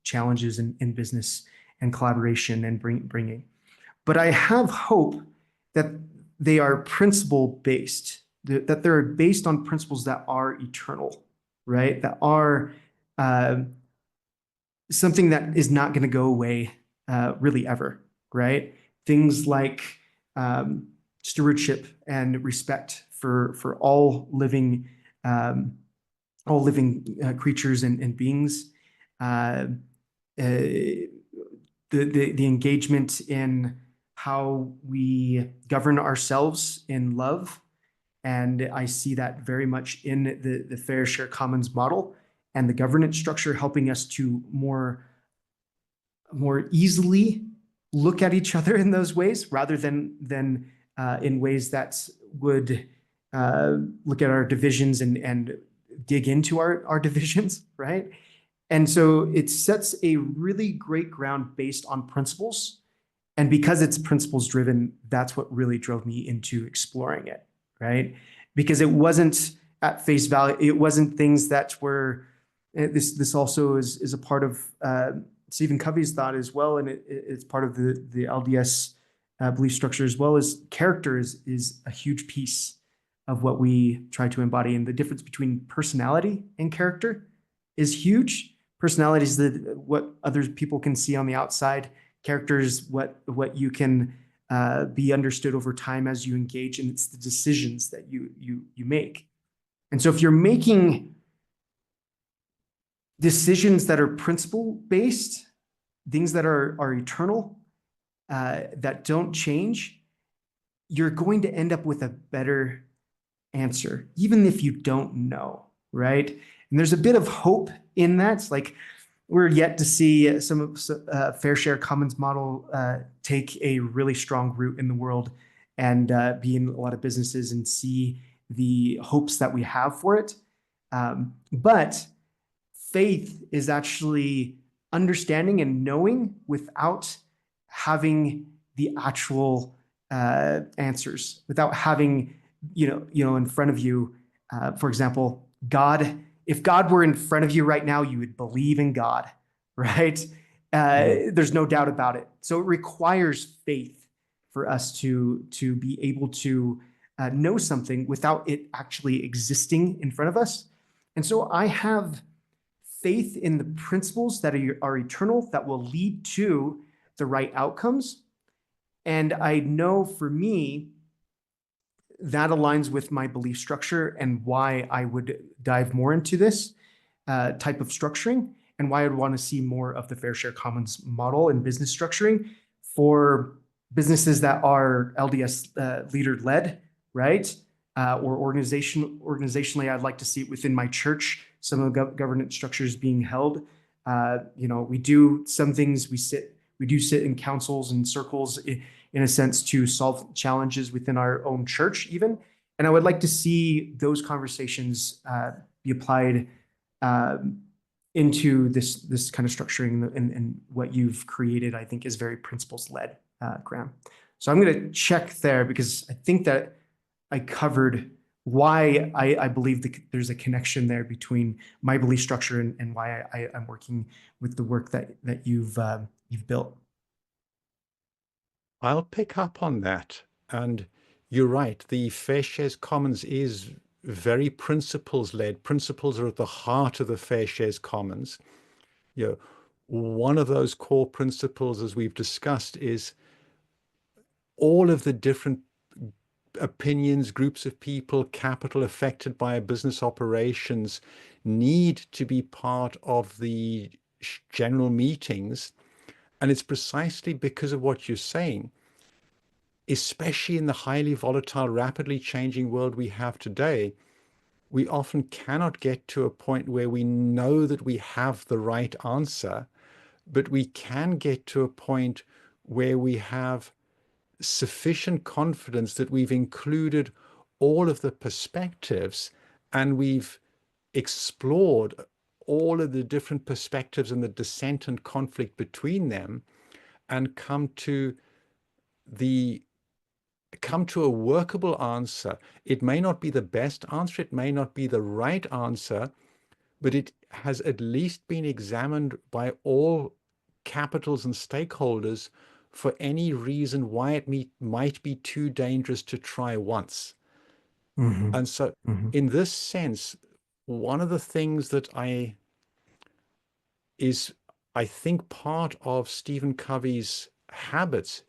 challenges in business and collaboration and bringing. But I have hope that they are principle based, that they're based on principles that are eternal, right? That are something that is not going to go away really ever, right? Things like stewardship and respect for all living creatures and beings, the engagement in how we govern ourselves in love. And I see that very much in the Fair Share Commons model and the governance structure, helping us to more easily look at each other in those ways, rather than in ways that would look at our divisions and dig into our divisions, right? And so it sets a really great ground based on principles. And because it's principles driven, that's what really drove me into exploring it, right? Because it wasn't at face value. It wasn't things that were, this also is a part of Stephen Covey's thought as well. And it's part of the LDS belief structure as well. As character is a huge piece of what we try to embody. And the difference between personality and character is huge. Personality is what other people can see on the outside. Character is what you can be understood over time as you engage, and it's the decisions that you make. And so if you're making decisions that are principle-based, things that are eternal, that don't change, you're going to end up with a better answer, even if you don't know, right? And there's a bit of hope in that. It's like we're yet to see some Fair Share Commons model take a really strong root in the world and be in a lot of businesses and see the hopes that we have for it. But faith is actually understanding and knowing without having the actual answers, without having in front of you, for example, God. If God were in front of you right now, you would believe in God, right? There's no doubt about it. So it requires faith for us to be able to know something without it actually existing in front of us. And so I have faith in the principles that are eternal, that will lead to the right outcomes. And I know for me, that aligns with my belief structure and why I would dive more into this type of structuring, and why I'd want to see more of the Fair Share Commons model in business structuring for businesses that are LDS leader led, right? Or organizationally, I'd like to see it within my church, some of the governance structures being held. We do some things, we do sit in councils and circles in a sense to solve challenges within our own church even. And I would like to see those conversations be applied into this kind of structuring, and what you've created, I think, is very principles led, Graham. So I'm going to check there because I think that I covered why I believe there's a connection there between my belief structure and why I'm working with the work that you've built. I'll pick up on that. And you're right, the Fair Shares Commons is very principles led. Principles are at the heart of the Fair Shares Commons. You know, one of those core principles, as we've discussed, is all of the different opinions, groups of people, capital affected by a business operations need to be part of the general meetings. And it's precisely because of what you're saying, especially in the highly volatile, rapidly changing world we have today, we often cannot get to a point where we know that we have the right answer, but we can get to a point where we have sufficient confidence that we've included all of the perspectives and we've explored all of the different perspectives and the dissent and conflict between them, and come to a workable answer. It may not be the best answer, it may not be the right answer, but it has at least been examined by all capitals and stakeholders for any reason why it might be too dangerous to try once. Mm-hmm. And so, Mm-hmm. in this sense, one of the things that I think part of Stephen Covey's habits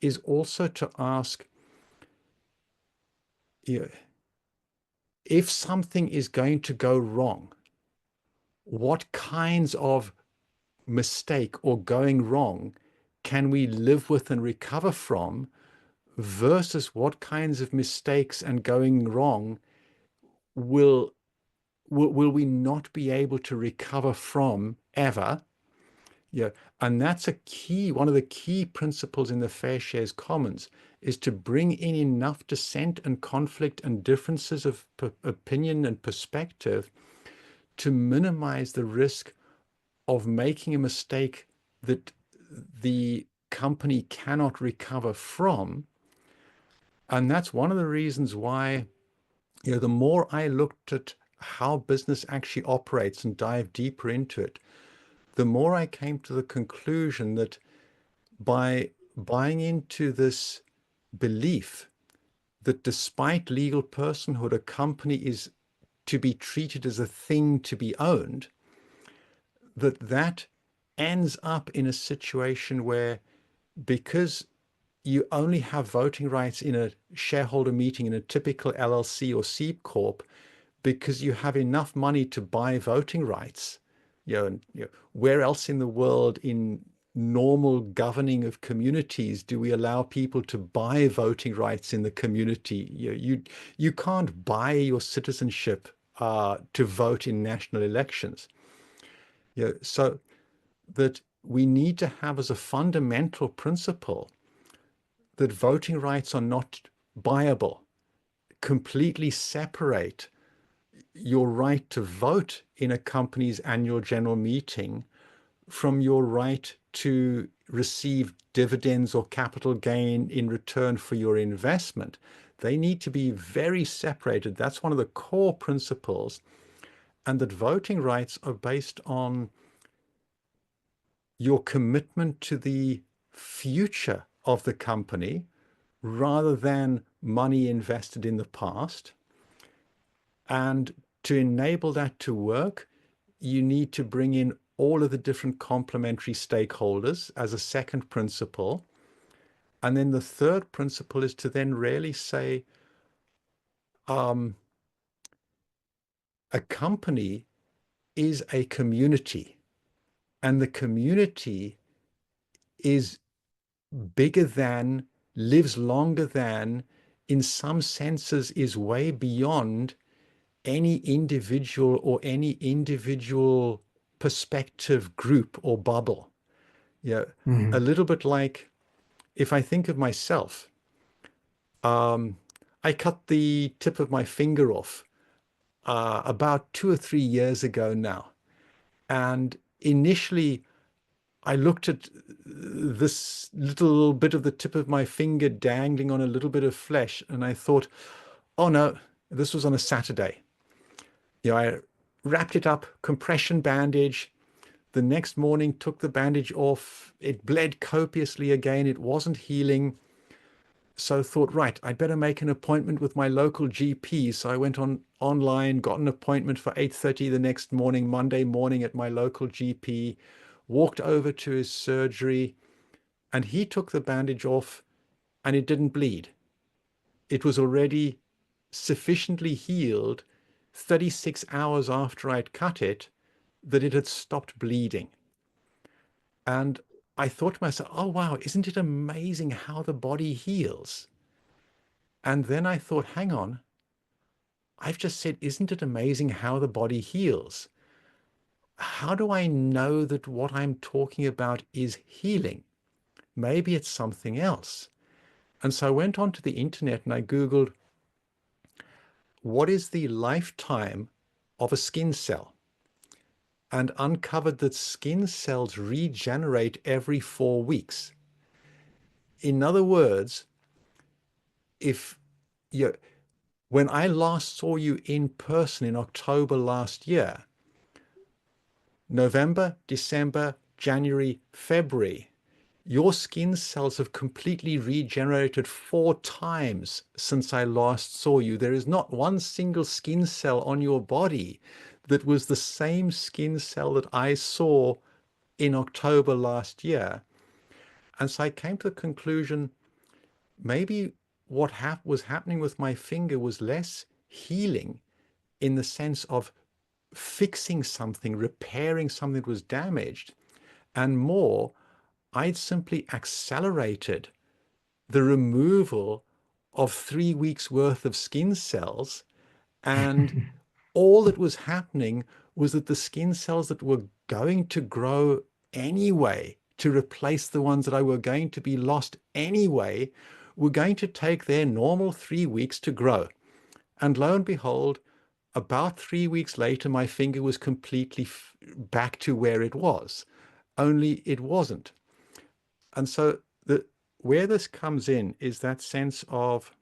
is also to ask, you know, if something is going to go wrong, what kinds of mistake or going wrong can we live with and recover from, versus what kinds of mistakes and going wrong will we not be able to recover from ever? Yeah, and that's one of the key principles in the Fair Shares Commons, is to bring in enough dissent and conflict and differences of opinion and perspective to minimize the risk of making a mistake that the company cannot recover from. And that's one of the reasons why, the more I looked at how business actually operates and dive deeper into it, the more I came to the conclusion that by buying into this belief that despite legal personhood, a company is to be treated as a thing to be owned, that ends up in a situation where, because you only have voting rights in a shareholder meeting in a typical LLC or C Corp, because you have enough money to buy voting rights. Where else in the world, in normal governing of communities, do we allow people to buy voting rights in the community? You can't buy your citizenship to vote in national elections. So that we need to have as a fundamental principle that voting rights are not buyable. Completely separate your right to vote in a company's annual general meeting from your right to receive dividends or capital gain in return for your investment. They need to be very separated. That's one of the core principles. And that voting rights are based on your commitment to the future of the company rather than money invested in the past. And to enable that to work, you need to bring in all of the different complementary stakeholders as a second principle. And then the third principle is to then really say, um, a company is a community, and the community is bigger than, lives longer than, in some senses, is way beyond any individual or any individual perspective, group, or bubble. Yeah, a Mhm. little bit like if I think of myself, um, I cut the tip of my finger off about 2 or 3 years ago now. And initially, I looked at this little bit of the tip of my finger dangling on a little bit of flesh, and I thought, oh no, this was on a Saturday. I wrapped it up, compression bandage. The next morning, took the bandage off. It bled copiously again. It wasn't healing. So I thought, right, I'd better make an appointment with my local GP. So I went online, got an appointment for 8:30 the next morning, Monday morning, at my local GP, walked over to his surgery, and he took the bandage off, and it didn't bleed. It was already sufficiently healed 36 hours after I'd cut it that it had stopped bleeding. And I thought to myself, oh, wow, isn't it amazing how the body heals? And then I thought, hang on, I've just said, isn't it amazing how the body heals? How do I know that what I'm talking about is healing? Maybe it's something else. And so I went onto the internet and I Googled, what is the lifetime of a skin cell? And uncovered that skin cells regenerate every 4 weeks. In other words, if you when I last saw you in person in October last year, November, December, January, February, your skin cells have completely regenerated 4 times since I last saw you. There is not one single skin cell on your body that was the same skin cell that I saw in October last year. And so I came to the conclusion, maybe what was happening with my finger was less healing in the sense of fixing something, repairing something that was damaged, and more, I'd simply accelerated the removal of 3 weeks worth of skin cells. And all that was happening was that the skin cells that were going to grow anyway, to replace the ones that I were going to be lost anyway, were going to take their normal 3 weeks to grow. And lo and behold, about 3 weeks later, my finger was completely back to where it was, only it wasn't. And so where this comes in is that sense of,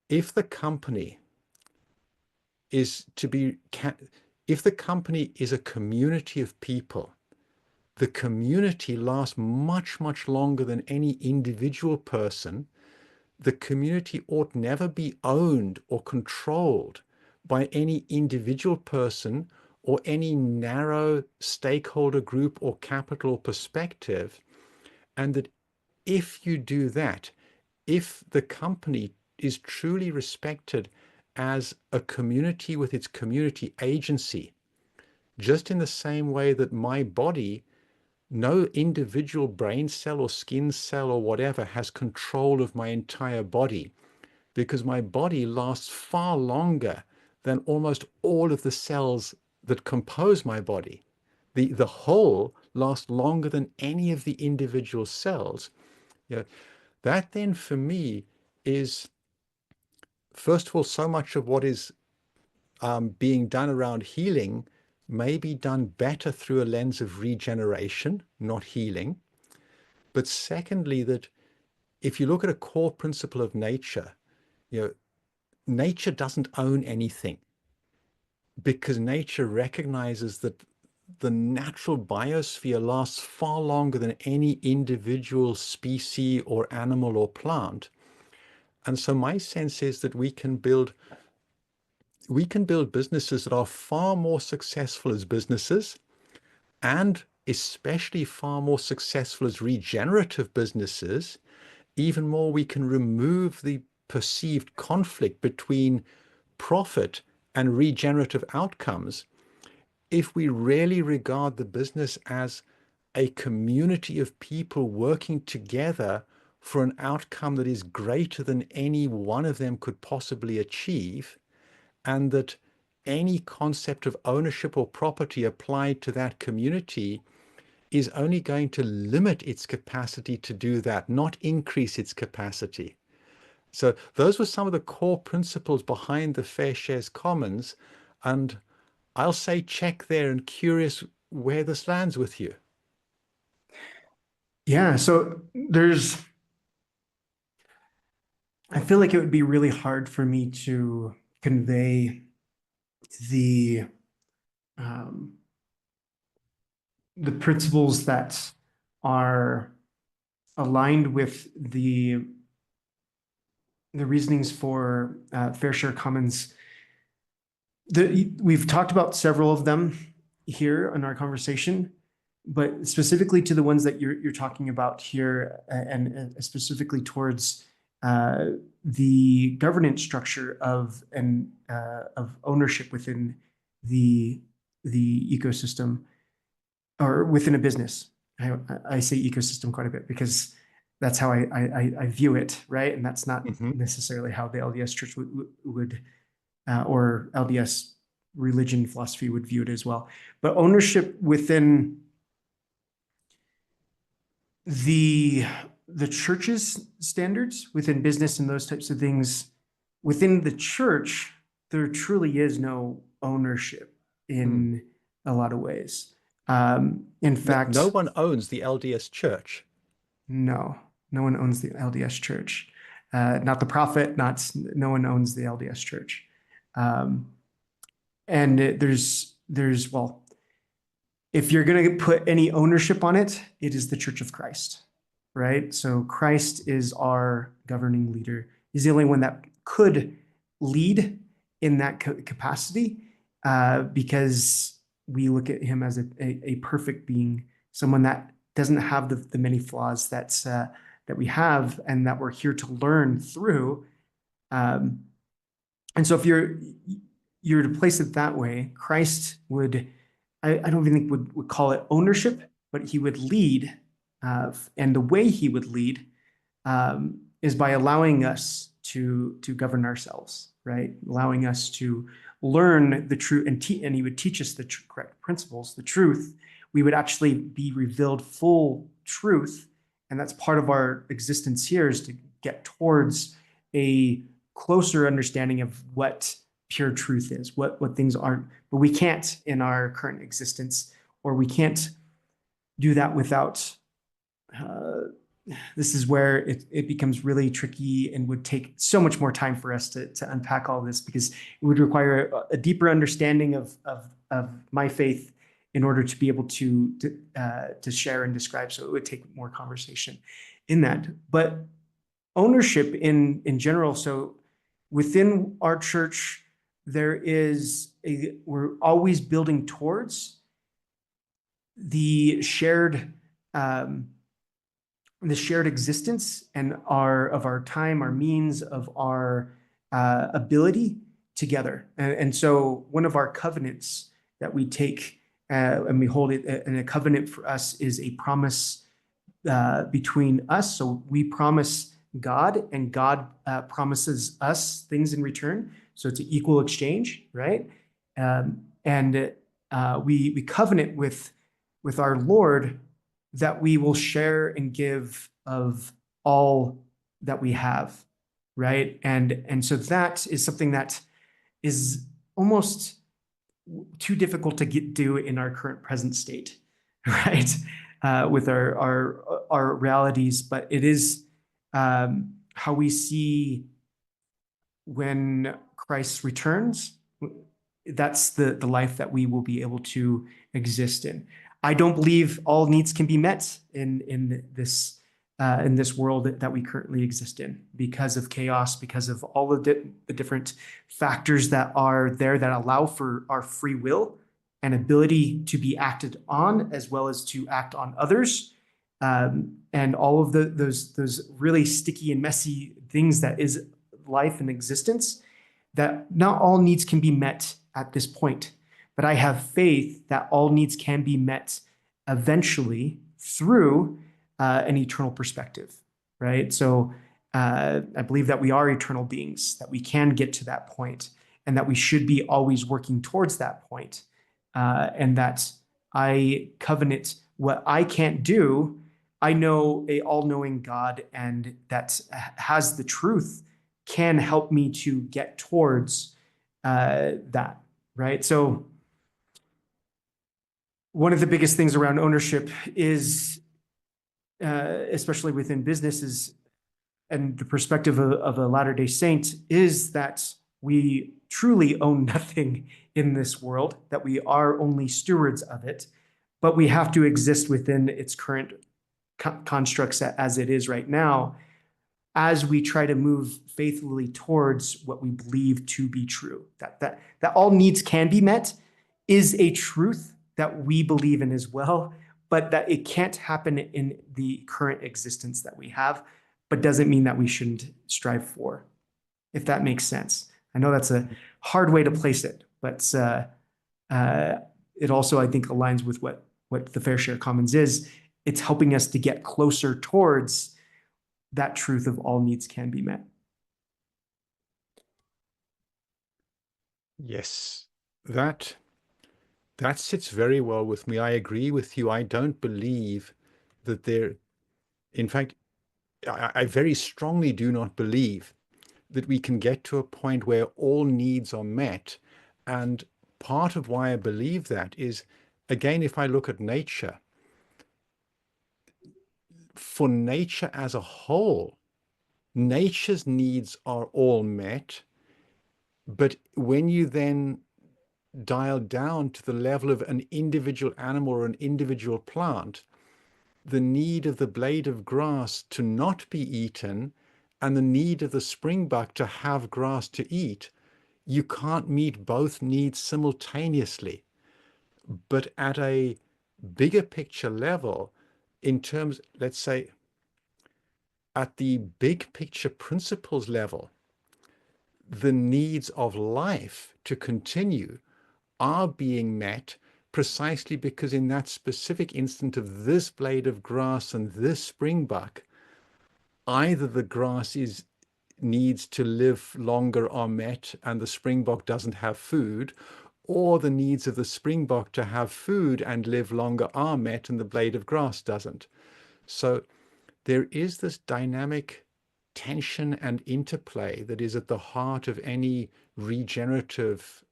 if the company is to be, if the company is a community of people, the community lasts much, much longer than any individual person. The community ought never be owned or controlled by any individual person or any narrow stakeholder group or capital perspective. And that if you do that, if the company is truly respected as a community with its community agency, just in the same way that my body, no individual brain cell or skin cell or whatever has control of my entire body, because my body lasts far longer than almost all of the cells that compose my body. The whole lasts longer than any of the individual cells. You know, that then for me is, first of all, so much of what is being done around healing may be done better through a lens of regeneration, not healing. But secondly, that if you look at a core principle of nature, you know, nature doesn't own anything, because nature recognizes that the natural biosphere lasts far longer than any individual species or animal or plant. And so my sense is that we can build businesses that are far more successful as businesses, and especially far more successful as regenerative businesses. Even more, we can remove the perceived conflict between profit and regenerative outcomes, if we really regard the business as a community of people working together for an outcome that is greater than any one of them could possibly achieve, and that any concept of ownership or property applied to that community is only going to limit its capacity to do that, not increase its capacity. So those were some of the core principles behind the Fair Shares Commons. And I'll say check there, and curious where this lands with you. Yeah, so I feel like it would be really hard for me to convey the um, the principles that are aligned with the reasonings for Fair Share Commons. We've talked about several of them here in our conversation, but specifically to the ones that you're talking about here, and specifically towards the governance structure of ownership within the ecosystem or within a business. I say ecosystem quite a bit because that's how I view it, right? And that's not Mm-hmm. necessarily how the LDS Church would or LDS religion philosophy would view it as well. But ownership within the church's standards, within business and those types of things, within the church, there truly is no ownership in a lot of ways. In No fact, one owns the LDS Church. no, no one owns the LDS Church. Not the prophet, no one owns the LDS Church. Um, and well, if you're going to put any ownership on it, it is the Church of Christ, right? So Christ is our governing leader. He's the only one that could lead in that capacity, because we look at him as a perfect being, someone that doesn't have the many flaws that we have and that we're here to learn through. Um, and so if you're to place it that way, Christ would, I don't even think would call it ownership, but he would lead. And the way he would lead is by allowing us to govern ourselves, right? Allowing us to learn the truth, and he would teach us the correct principles, the truth. We would actually be revealed full truth. And that's part of our existence here, is to get towards a closer understanding of what pure truth is, what things aren't. But we can't in our current existence, or we can't do that without this is where it becomes really tricky and would take so much more time for us to unpack all this, because it would require a deeper understanding of my faith in order to be able to share and describe. So it would take more conversation in that. But ownership in general, so within our church, we're always building towards the shared existence and our time, our means, of our ability together. And so one of our covenants that we take and we hold it, and a covenant for us is a promise between us. So we promise God, and God promises us things in return. So it's an equal exchange, right? And we covenant with our Lord that we will share and give of all that we have, right? And so that is something that is almost too difficult to do in our current present state, right? With our realities, but it is how we see when Christ returns. That's the life that we will be able to exist in. I don't believe all needs can be met in this world that we currently exist in, because of chaos, because of all of the different factors that are there that allow for our free will and ability to be acted on, as well as to act on others, and all of those really sticky and messy things that is life and existence, that not all needs can be met at this point. But I have faith that all needs can be met eventually through an eternal perspective, right? So I believe that we are eternal beings, that we can get to that point, and that we should be always working towards that point. And that I covenant what I can't do. I know a all-knowing God, and that has the truth can help me to get towards that, right? So one of the biggest things around ownership is, especially within businesses, and the perspective of a Latter-day Saint, is that we truly own nothing in this world, that we are only stewards of it, but we have to exist within its current constructs as it is right now, as we try to move faithfully towards what we believe to be true. That all needs can be met is a truth that we believe in as well, but that it can't happen in the current existence that we have, but doesn't mean that we shouldn't strive for, if that makes sense. I know that's a hard way to place it, but it also, I think, aligns with what the Fair Share Commons is. It's helping us to get closer towards that truth of all needs can be met. Yes, that sits very well with me. I agree with you. I don't believe that in fact, I very strongly do not believe that we can get to a point where all needs are met. And part of why I believe that is, again, if I look at nature, for nature as a whole, nature's needs are all met. But when you then dial down to the level of an individual animal or an individual plant, the need of the blade of grass to not be eaten and the need of the springbuck to have grass to eat, you can't meet both needs simultaneously. But at a bigger picture level, in terms, let's say, at the big picture principles level, the needs of life to continue are being met precisely because in that specific instant of this blade of grass and this springbuck, either the grass needs to live longer are met and the springbok doesn't have food, or the needs of the springbok to have food and live longer are met and the blade of grass doesn't. So there is this dynamic tension and interplay that is at the heart of any regenerative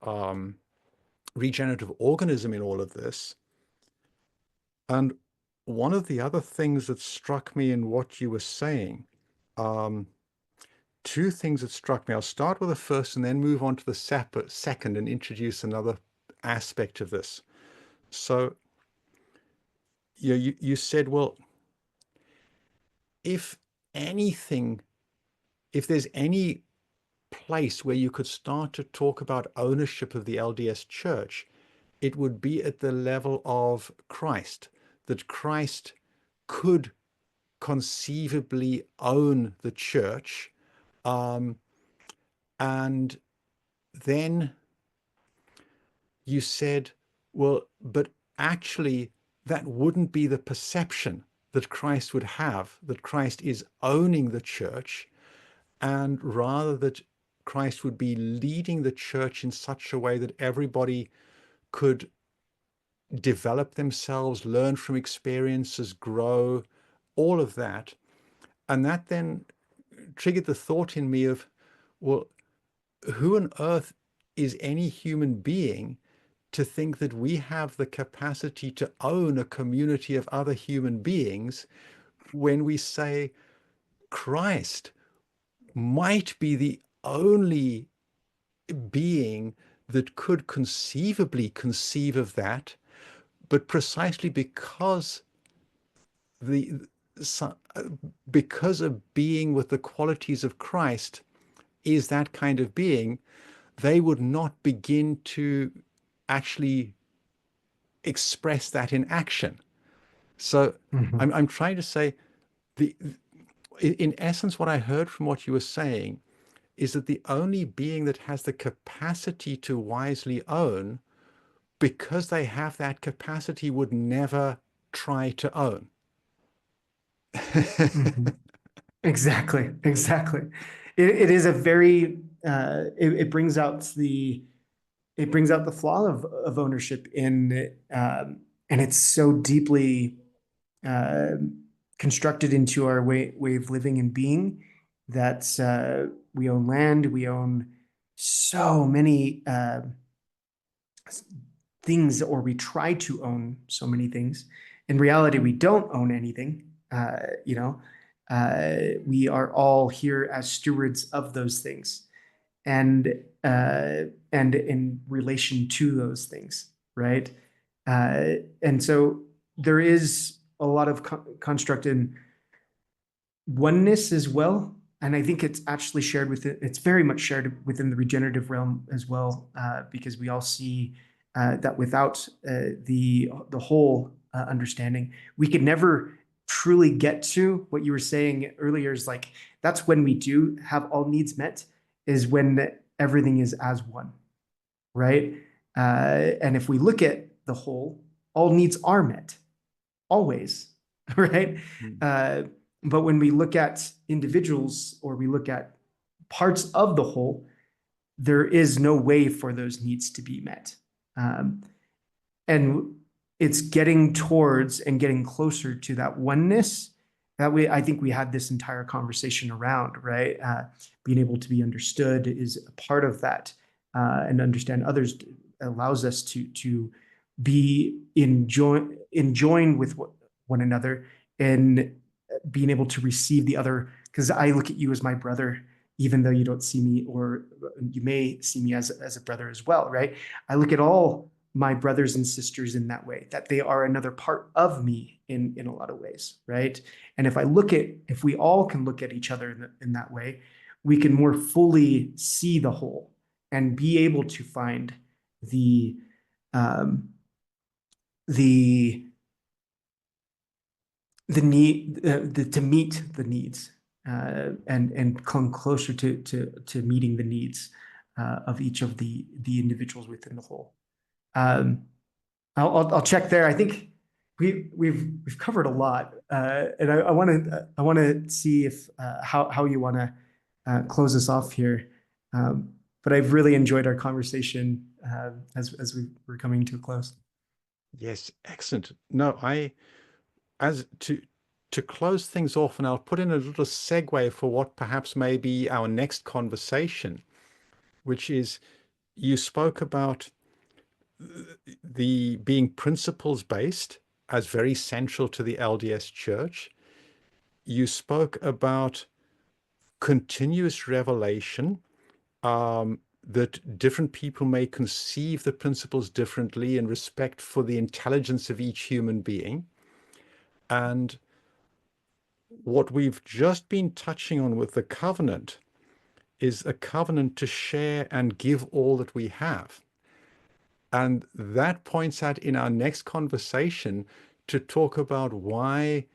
organism in all of this. And one of the other things that struck me in what you were saying, two things that struck me. I'll start with the first and then move on to the second and introduce another aspect of this. So you said, well, if anything, if there's any place where you could start to talk about ownership of the LDS Church, it would be at the level of Christ, that Christ could conceivably own the church. And then you said, well, but actually, that wouldn't be the perception that Christ would have, that Christ is owning the church, and rather that Christ would be leading the church in such a way that everybody could develop themselves, learn from experiences, grow, all of that. And that then triggered the thought in me of, well, who on earth is any human being to think that we have the capacity to own a community of other human beings when we say Christ might be the only being that could conceivably conceive of that, but precisely because the because a being with the qualities of Christ is that kind of being, they would not begin to actually express that in action. So I'm trying to say, in essence, what I heard from what you were saying is that the only being that has the capacity to wisely own, because they have that capacity, would never try to own. Mhm. Exactly, exactly. It is a very it brings out the flaw of ownership in and it's so deeply uh, constructed into our way of living and being that we own land, we own so many things, or we try to own so many things. In reality, we don't own anything. We are all here as stewards of those things, and and in relation to those things, right? And so there is a lot of construct in oneness as well. And I think it's actually shared within, it's very much shared within the regenerative realm as well, because we all see that without the whole understanding, we could never truly get to what you were saying earlier. Is like that's when we do have all needs met, is when everything is as one, right? And if we look at the whole, all needs are met always, right? Mm. Uh, but when we look at individuals, or we look at parts of the whole, there is no way for those needs to be met. Um, and it's getting towards and getting closer to that oneness that I think we had this entire conversation around, right? Being able to be understood is a part of that, and understand others allows us to be in join with one another, and being able to receive the other. Because I look at you as my brother, even though you don't see me, or you may see me as a brother as well, right? I look at all my brothers and sisters in that way, that they are another part of me in a lot of ways, right? And if we all can look at each other in that way, we can more fully see the whole and be able to find the um, the need to meet the needs, and come closer to meeting the needs of each of the individuals within the whole. Um, I'll check there. I think we've covered a lot, and I want to see if how you want to close us off here. But I've really enjoyed our conversation as we're coming to a close. Yes, excellent. No, as to close things off, and I'll put in a little segue for what perhaps may be our next conversation, which is, you spoke about the being principles based as very central to the LDS Church. You spoke about continuous revelation, that different people may conceive the principles differently, in respect for the intelligence of each human being. And what we've just been touching on with the covenant is a covenant to share and give all that we have. And that points out in our next conversation to talk about why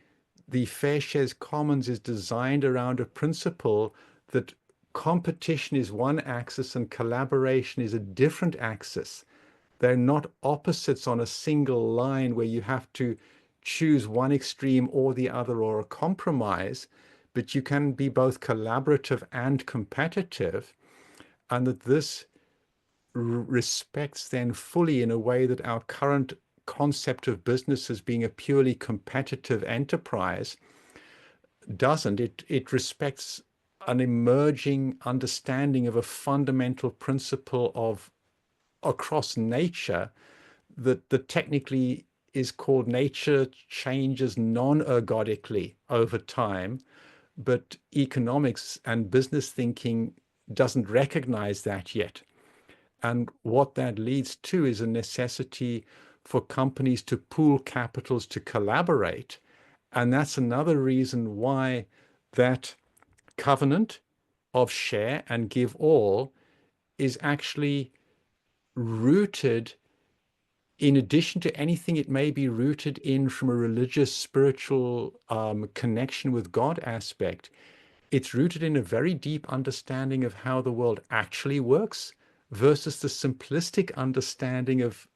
the Fair Shares Commons is designed around a principle that competition is one axis and collaboration is a different axis. They're not opposites on a single line where you have to choose one extreme or the other, or a compromise, but you can be both collaborative and competitive, and that this respects then fully, in a way that our current concept of business as being a purely competitive enterprise doesn't. It respects an emerging understanding of a fundamental principle of across nature that technically is called nature changes non-ergodically over time, but economics and business thinking doesn't recognize that yet. And what that leads to is a necessity for companies to pool capitals to collaborate. And that's another reason why that covenant of share and give all is actually rooted, in addition to anything it may be rooted in from a religious, spiritual connection with God aspect, it's rooted in a very deep understanding of how the world actually works versus the simplistic understanding of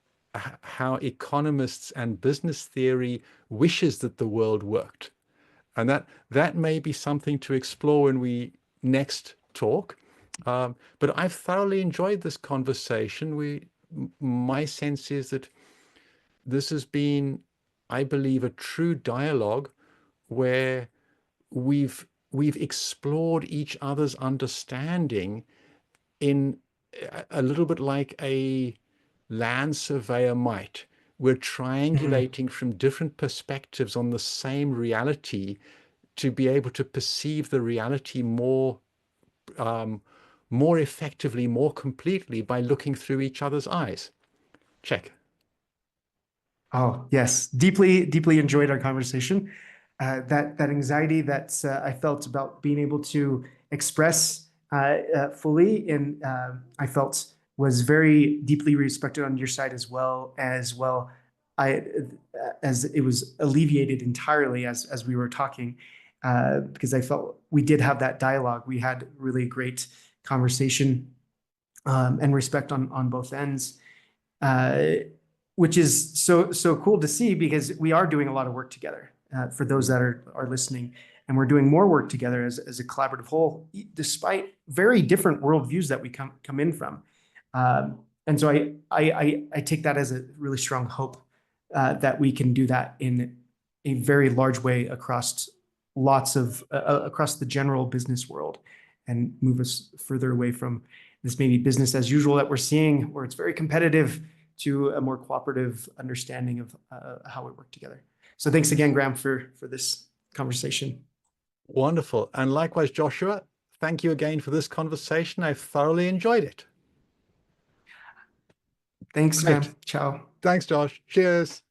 how economists and business theory wishes that the world worked. And that may be something to explore when we next talk. But I've thoroughly enjoyed this conversation. My sense is that this has been, I believe, a true dialogue where we've explored each other's understanding in a little bit like a land surveyor might. We're Mhm. triangulating from different perspectives on the same reality to be able to perceive the reality um, more effectively, more completely by looking through each other's eyes. Check. Oh, yes. Deeply, deeply enjoyed our conversation. That anxiety that I felt about being able to express fully, and I felt was very deeply respected on your side as well. I as it was alleviated entirely as we were talking, because I felt we did have that dialogue. We had really great conversation and respect on both ends. Uh, which is so cool to see because we are doing a lot of work together for those that are listening, and we're doing more work together as a collaborative whole, despite very different worldviews that we come in from. And so I take that as a really strong hope that we can do that in a very large way across across the general business world and move us further away from this maybe business as usual that we're seeing, where it's very competitive, to a more cooperative understanding of how we work together. So thanks again, Graham, for this conversation. Wonderful. And likewise, Joshua, thank you again for this conversation. I've thoroughly enjoyed it. Thanks, Great. Graham. Ciao. Thanks, Josh. Cheers.